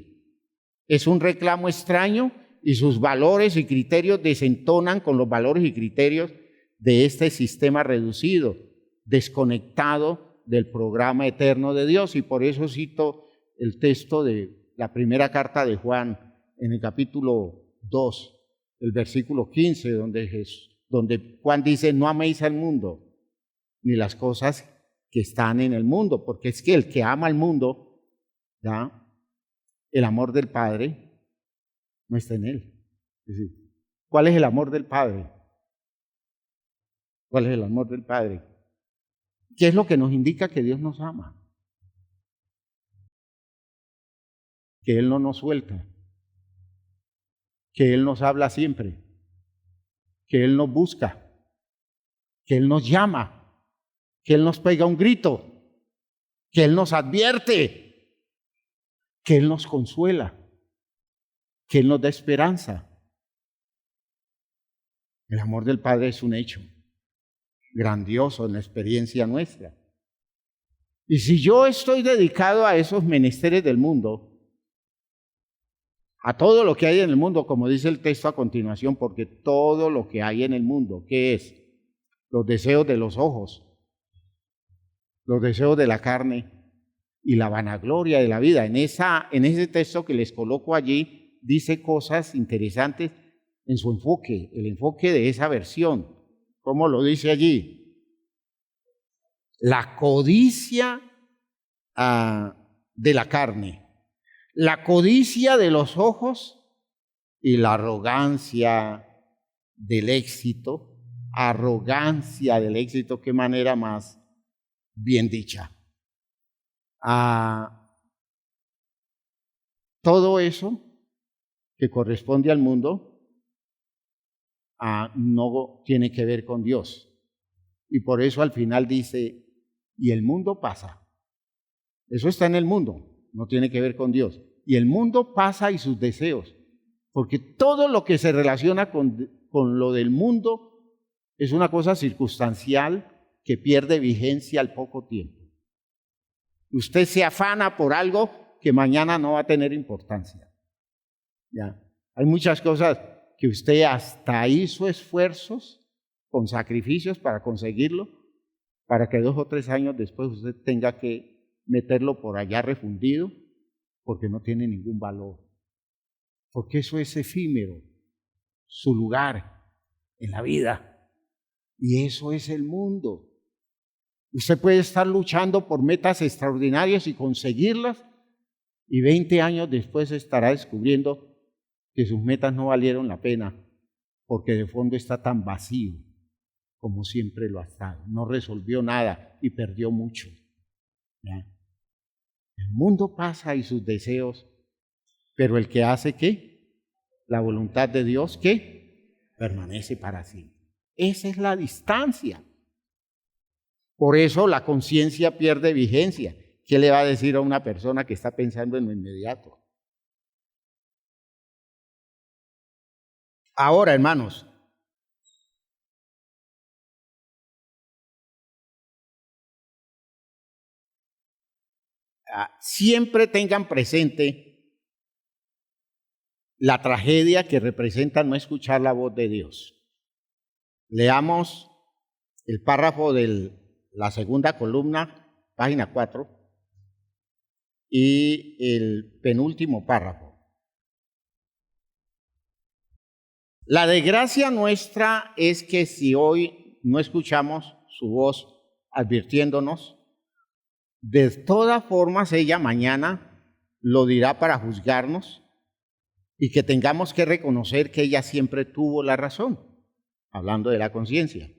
Speaker 1: Es un reclamo extraño y sus valores y criterios desentonan con los valores y criterios de este sistema reducido, desconectado del programa eterno de Dios. Y por eso cito el texto de la primera carta de Juan en el capítulo 2, el versículo 15, donde Juan dice, no améis al mundo, ni las cosas que están en el mundo, porque es que el que ama al mundo, ¿ya? El amor del Padre no está en él. Es decir, ¿cuál es el amor del Padre? ¿Cuál es el amor del Padre? ¿Qué es lo que nos indica que Dios nos ama? Que Él no nos suelta, que Él nos habla siempre, que Él nos busca, que Él nos llama, que Él nos pega un grito, que Él nos advierte, que Él nos consuela, que Él nos da esperanza. El amor del Padre es un hecho grandioso en la experiencia nuestra. Y si yo estoy dedicado a esos menesteres del mundo, a todo lo que hay en el mundo, como dice el texto a continuación, porque todo lo que hay en el mundo, ¿qué es? Los deseos de los ojos, los deseos de la carne y la vanagloria de la vida. En ese texto que les coloco allí, dice cosas interesantes en su enfoque, el enfoque de esa versión. ¿Cómo lo dice allí? La codicia de la carne, la codicia de los ojos y la arrogancia del éxito. Arrogancia del éxito, qué manera más bien dicha. Todo eso que corresponde al mundo no tiene que ver con Dios. Y por eso al final dice, y el mundo pasa. Eso está en el mundo, no tiene que ver con Dios. Y el mundo pasa y sus deseos, porque todo lo que se relaciona con lo del mundo es una cosa circunstancial que pierde vigencia al poco tiempo. Usted se afana por algo que mañana no va a tener importancia. ¿Ya? Hay muchas cosas que usted hasta hizo esfuerzos con sacrificios para conseguirlo, para que 2 o 3 años después usted tenga que meterlo por allá refundido, porque no tiene ningún valor. Porque eso es efímero, su lugar en la vida. Y eso es el mundo. Usted puede estar luchando por metas extraordinarias y conseguirlas, y 20 años después estará descubriendo que sus metas no valieron la pena, porque de fondo está tan vacío como siempre lo ha estado. No resolvió nada y perdió mucho. ¿Ya? El mundo pasa y sus deseos, pero el que hace ¿qué? La voluntad de Dios, ¿qué? Permanece para siempre. Esa es la distancia. Por eso la conciencia pierde vigencia. ¿Qué le va a decir a una persona que está pensando en lo inmediato? Ahora, hermanos, siempre tengan presente la tragedia que representa no escuchar la voz de Dios. Leamos el párrafo de la segunda columna, página 4, y el penúltimo párrafo. La desgracia nuestra es que si hoy no escuchamos su voz advirtiéndonos, de todas formas ella mañana lo dirá para juzgarnos y que tengamos que reconocer que ella siempre tuvo la razón, hablando de la conciencia.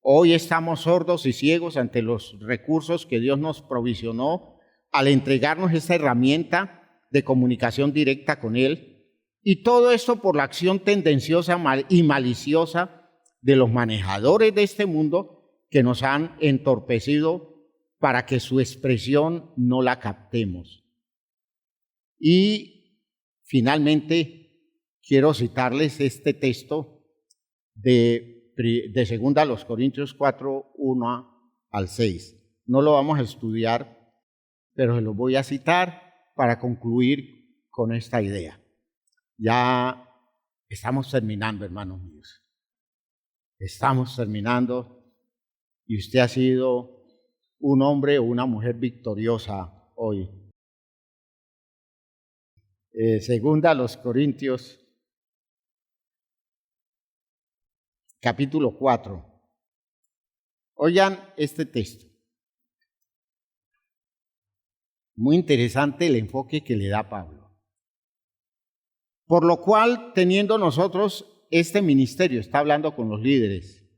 Speaker 1: Hoy estamos sordos y ciegos ante los recursos que Dios nos provisionó al entregarnos esta herramienta de comunicación directa con Él, y todo esto por la acción tendenciosa y maliciosa de los manejadores de este mundo que nos han entorpecido para que su expresión no la captemos. Y finalmente quiero citarles este texto de 2 Corintios 4, 1 al 6. No lo vamos a estudiar, pero se lo voy a citar para concluir con esta idea. Ya estamos terminando, hermanos míos. Estamos terminando y usted ha sido un hombre o una mujer victoriosa hoy. Segunda a los Corintios, capítulo 4. Oigan este texto. Muy interesante el enfoque que le da Pablo. Por lo cual, teniendo nosotros este ministerio, está hablando con los líderes,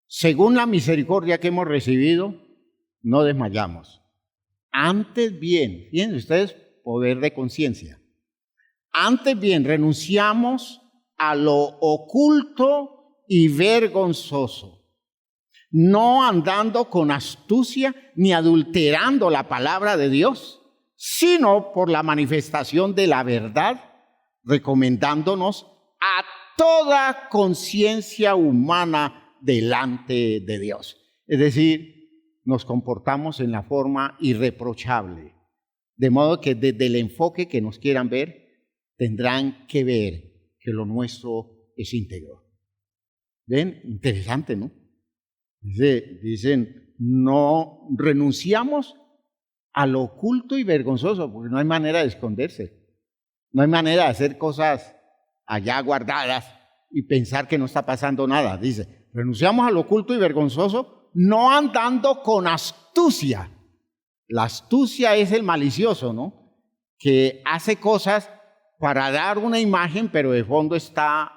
Speaker 1: según la misericordia que hemos recibido, no desmayamos. Antes bien, fíjense ustedes, poder de conciencia. Antes bien, renunciamos a lo oculto y vergonzoso, no andando con astucia ni adulterando la palabra de Dios, sino por la manifestación de la verdad, recomendándonos a toda conciencia humana delante de Dios. Es decir, nos comportamos en la forma irreprochable. De modo que desde el enfoque que nos quieran ver, tendrán que ver que lo nuestro es íntegro. ¿Ven? Interesante, ¿no? Dicen, no renunciamos a lo oculto y vergonzoso, porque no hay manera de esconderse. No hay manera de hacer cosas allá guardadas y pensar que no está pasando nada. Dice, renunciamos a lo oculto y vergonzoso, no andando con astucia. La astucia es el malicioso, ¿no? Que hace cosas para dar una imagen, pero de fondo está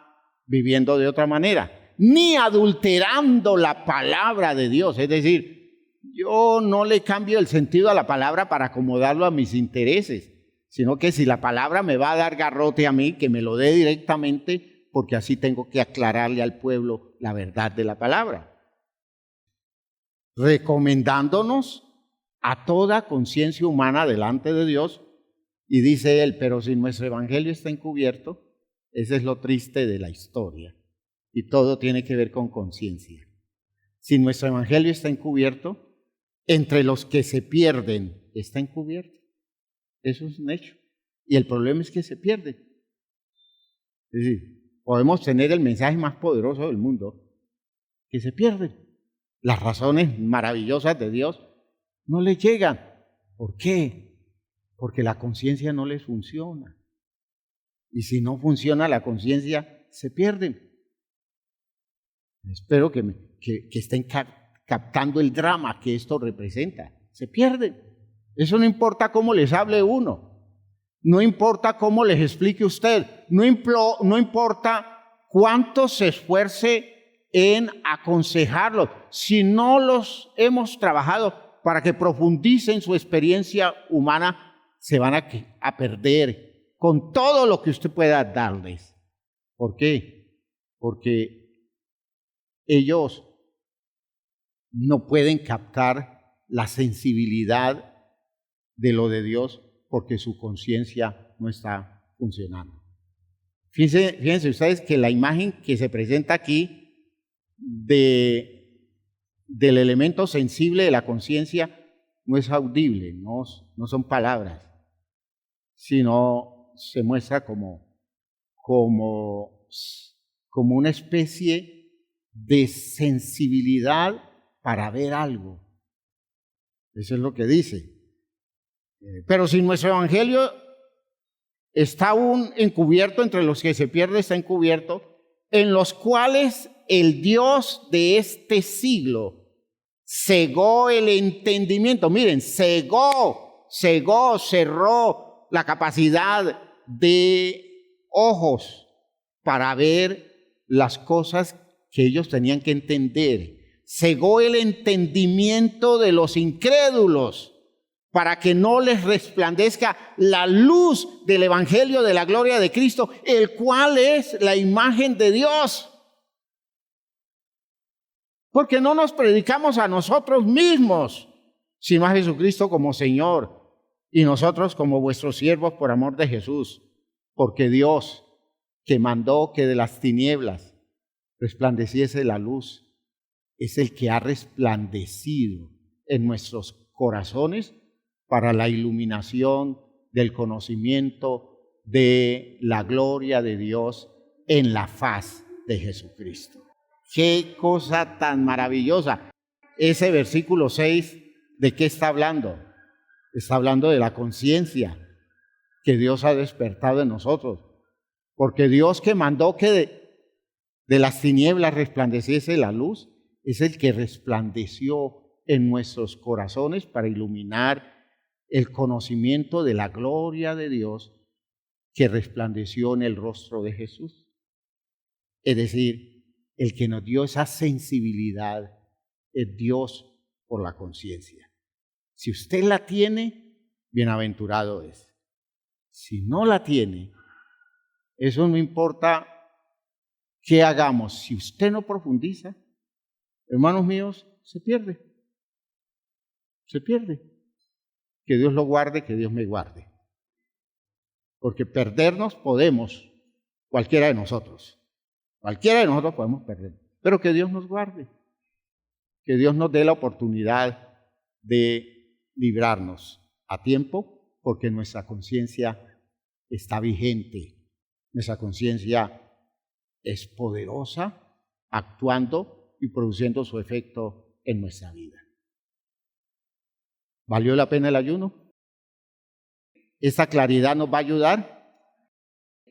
Speaker 1: viviendo de otra manera. Ni adulterando la palabra de Dios. Es decir, yo no le cambio el sentido a la palabra para acomodarlo a mis intereses, sino que si la palabra me va a dar garrote a mí, que me lo dé directamente, porque así tengo que aclararle al pueblo la verdad de la palabra. Recomendándonos a toda conciencia humana delante de Dios, y dice él, pero si nuestro evangelio está encubierto, ese es lo triste de la historia, y todo tiene que ver con conciencia. Si nuestro evangelio está encubierto, entre los que se pierden está encubierto. Eso es un hecho. Y el problema es que se pierde. Es decir, podemos tener el mensaje más poderoso del mundo, que se pierde. Las razones maravillosas de Dios no le llegan. ¿Por qué? Porque la conciencia no les funciona. Y si no funciona la conciencia, se pierden. Espero que estén captando el drama que esto representa. Se pierden. Eso no importa cómo les hable uno. No importa cómo les explique usted. No importa cuánto se esfuerce en aconsejarlos. Si no los hemos trabajado para que profundicen su experiencia humana, se van a perder con todo lo que usted pueda darles. ¿Por qué? Porque ellos no pueden captar la sensibilidad de lo de Dios porque su conciencia no está funcionando. Fíjense ustedes que la imagen que se presenta aquí del elemento sensible de la conciencia no es audible, no son palabras, sino se muestra como una especie de sensibilidad para ver algo. Eso es lo que dice. Pero si nuestro evangelio está aún encubierto, entre los que se pierde está encubierto, en los cuales el Dios de este siglo cegó el entendimiento. Miren, cerró la capacidad de ojos para ver las cosas que ellos tenían que entender. Cegó el entendimiento de los incrédulos para que no les resplandezca la luz del evangelio de la gloria de Cristo, el cual es la imagen de Dios. Porque no nos predicamos a nosotros mismos, sino a Jesucristo como Señor, y nosotros como vuestros siervos por amor de Jesús. Porque Dios, que mandó que de las tinieblas resplandeciese la luz, es el que ha resplandecido en nuestros corazones para la iluminación del conocimiento de la gloria de Dios en la faz de Jesucristo. ¡Qué cosa tan maravillosa! Ese versículo 6, ¿de qué está hablando? Está hablando de la conciencia que Dios ha despertado en nosotros. Porque Dios que mandó que de las tinieblas resplandeciese la luz, es el que resplandeció en nuestros corazones para iluminar el conocimiento de la gloria de Dios que resplandeció en el rostro de Jesús. Es decir, el que nos dio esa sensibilidad es Dios por la conciencia. Si usted la tiene, bienaventurado es. Si no la tiene, eso no importa qué hagamos. Si usted no profundiza, hermanos míos, se pierde. Se pierde. Que Dios lo guarde, que Dios me guarde. Porque perdernos podemos, cualquiera de nosotros. Cualquiera de nosotros podemos perder. Pero que Dios nos guarde. Que Dios nos dé la oportunidad de librarnos a tiempo, porque nuestra conciencia está vigente. Nuestra conciencia es poderosa, actuando y produciendo su efecto en nuestra vida. ¿Valió la pena el ayuno? ¿Esta claridad nos va a ayudar?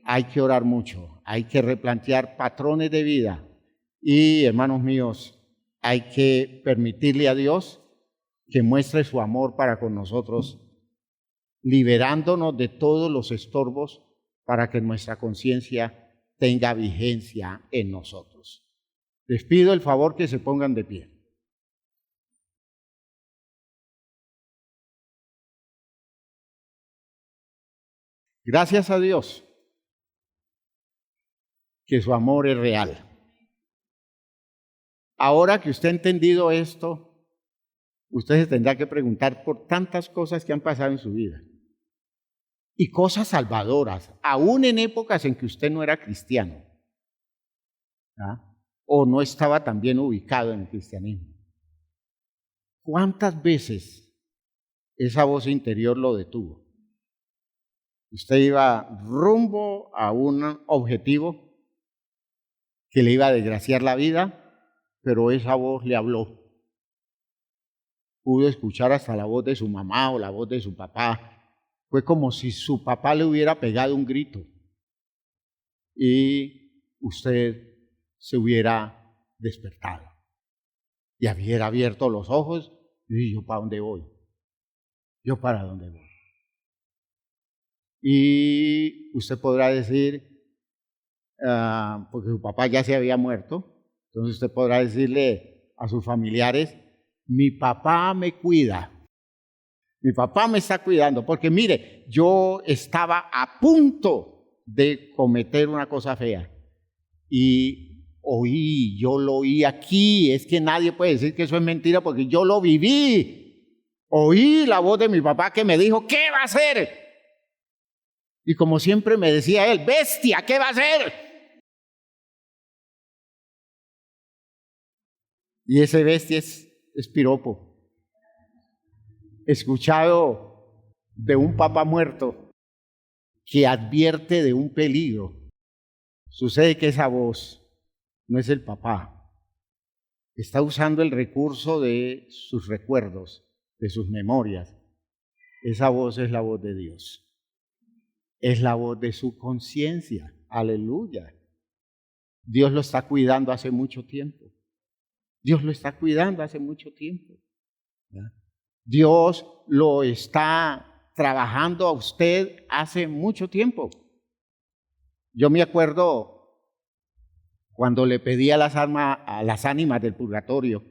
Speaker 1: Hay que orar mucho, hay que replantear patrones de vida y, hermanos míos, hay que permitirle a Dios que muestre su amor para con nosotros, liberándonos de todos los estorbos para que nuestra conciencia tenga vigencia en nosotros. Les pido el favor que se pongan de pie. Gracias a Dios que su amor es real. Ahora que usted ha entendido esto, usted se tendrá que preguntar por tantas cosas que han pasado en su vida. Y cosas salvadoras, aún en épocas en que usted no era cristiano, o no estaba tan bien ubicado en el cristianismo. ¿Cuántas veces esa voz interior lo detuvo? Usted iba rumbo a un objetivo que le iba a desgraciar la vida, pero esa voz le habló. Pudo escuchar hasta la voz de su mamá o la voz de su papá. Fue como si su papá le hubiera pegado un grito y usted se hubiera despertado y hubiera abierto los ojos y dice: ¿yo para dónde voy? ¿Yo para dónde voy? Y usted podrá decir, porque su papá ya se había muerto, entonces usted podrá decirle a sus familiares: mi papá me cuida. Mi papá me está cuidando, porque mire, yo estaba a punto de cometer una cosa fea y yo lo oí aquí. Es que nadie puede decir que eso es mentira porque yo lo viví. Oí la voz de mi papá que me dijo: ¿qué va a hacer? Y como siempre me decía él: bestia, ¿qué va a hacer? Y ese bestia es piropo. Escuchado de un papá muerto que advierte de un peligro. Sucede que esa voz no es el papá. Está usando el recurso de sus recuerdos, de sus memorias. Esa voz es la voz de Dios. Es la voz de su conciencia. Aleluya. Dios lo está cuidando hace mucho tiempo. Dios lo está cuidando hace mucho tiempo. ¿Ya? Dios lo está trabajando a usted hace mucho tiempo. Yo me acuerdo cuando le pedí a las ánimas del purgatorio.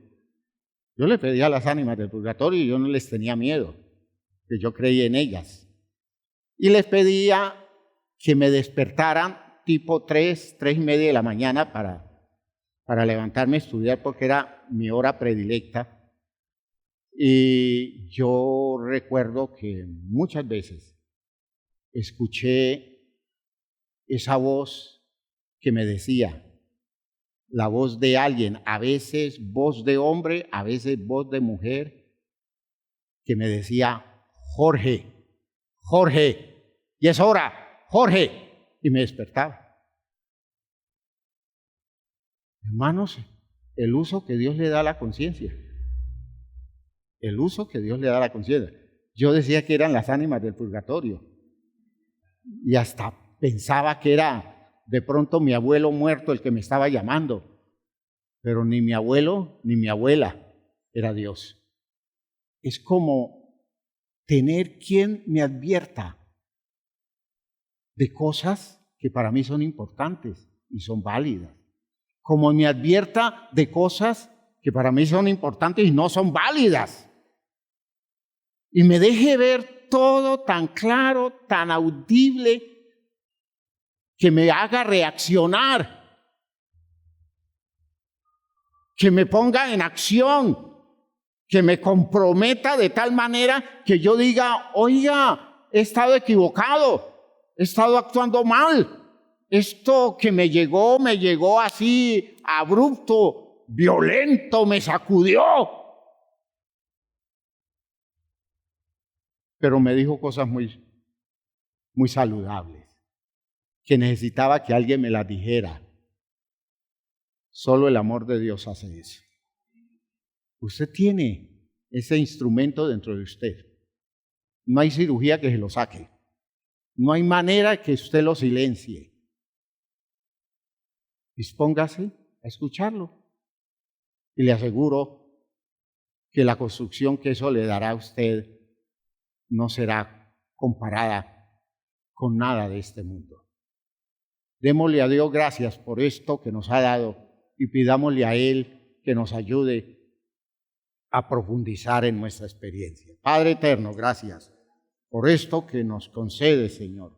Speaker 1: Yo le pedí a las ánimas del purgatorio y yo no les tenía miedo, que yo creía en ellas. Y les pedía que me despertaran tipo 3:30 de la mañana para levantarme a estudiar, porque era mi hora predilecta. Y yo recuerdo que muchas veces escuché esa voz que me decía, la voz de alguien, a veces voz de hombre, a veces voz de mujer, que me decía: Jorge, Jorge, y es hora, Jorge, y me despertaba. Hermanos, el uso que Dios le da a la conciencia. El uso que Dios le da a la conciencia. Yo decía que eran las ánimas del purgatorio y hasta pensaba que era de pronto mi abuelo muerto el que me estaba llamando, pero ni mi abuelo ni mi abuela, era Dios. Es como tener quien me advierta de cosas que para mí son importantes y son válidas, como me advierta de cosas que para mí son importantes y no son válidas. Y me deje ver todo tan claro, tan audible, que me haga reaccionar, que me ponga en acción, que me comprometa de tal manera que yo diga: oiga, he estado equivocado, he estado actuando mal. Esto que me llegó así abrupto, violento, me sacudió. pero me dijo cosas muy, muy saludables, que necesitaba que alguien me las dijera. Solo el amor de Dios hace eso. Usted tiene ese instrumento dentro de usted. No hay cirugía que se lo saque. No hay manera que usted lo silencie. Dispóngase a escucharlo. Y le aseguro que la construcción que eso le dará a usted no será comparada con nada de este mundo. Démosle a Dios gracias por esto que nos ha dado y pidámosle a Él que nos ayude a profundizar en nuestra experiencia. Padre eterno, gracias por esto que nos concedes, Señor.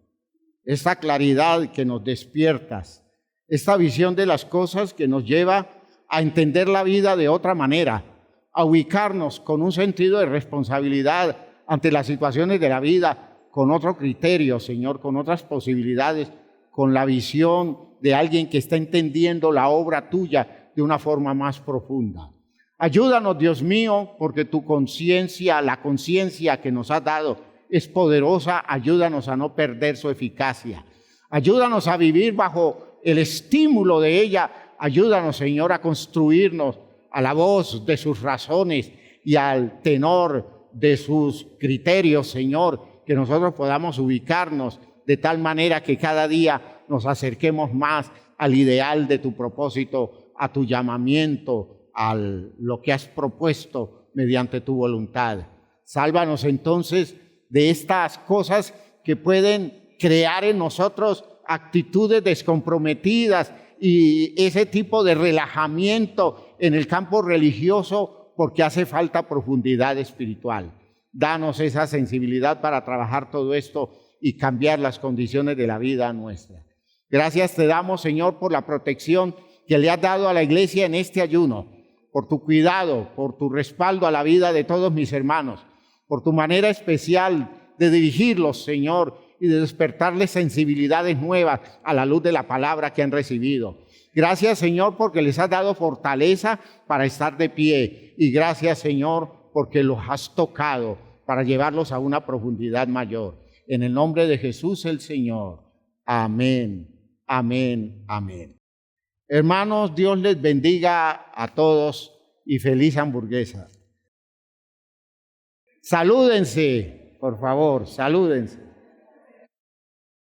Speaker 1: Esta claridad que nos despiertas, esta visión de las cosas que nos lleva a entender la vida de otra manera, a ubicarnos con un sentido de responsabilidad ante las situaciones de la vida, con otro criterio, Señor, con otras posibilidades, con la visión de alguien que está entendiendo la obra tuya de una forma más profunda. Ayúdanos, Dios mío, porque tu conciencia, la conciencia que nos has dado, es poderosa. Ayúdanos a no perder su eficacia. Ayúdanos a vivir bajo el estímulo de ella. Ayúdanos, Señor, a construirnos a la voz de sus razones y al tenor de sus criterios, Señor, que nosotros podamos ubicarnos de tal manera que cada día nos acerquemos más al ideal de tu propósito, a tu llamamiento, a lo que has propuesto mediante tu voluntad. Sálvanos entonces de estas cosas que pueden crear en nosotros actitudes descomprometidas y ese tipo de relajamiento en el campo religioso, porque hace falta profundidad espiritual. Danos esa sensibilidad para trabajar todo esto y cambiar las condiciones de la vida nuestra. Gracias te damos, Señor, por la protección que le has dado a la iglesia en este ayuno, por tu cuidado, por tu respaldo a la vida de todos mis hermanos, por tu manera especial de dirigirlos, Señor, y de despertarles sensibilidades nuevas a la luz de la palabra que han recibido. Gracias, Señor, porque les has dado fortaleza para estar de pie. Y gracias, Señor, porque los has tocado para llevarlos a una profundidad mayor. En el nombre de Jesús el Señor. Amén, amén, amén. Hermanos, Dios les bendiga a todos y feliz hamburguesa. Salúdense, por favor, salúdense.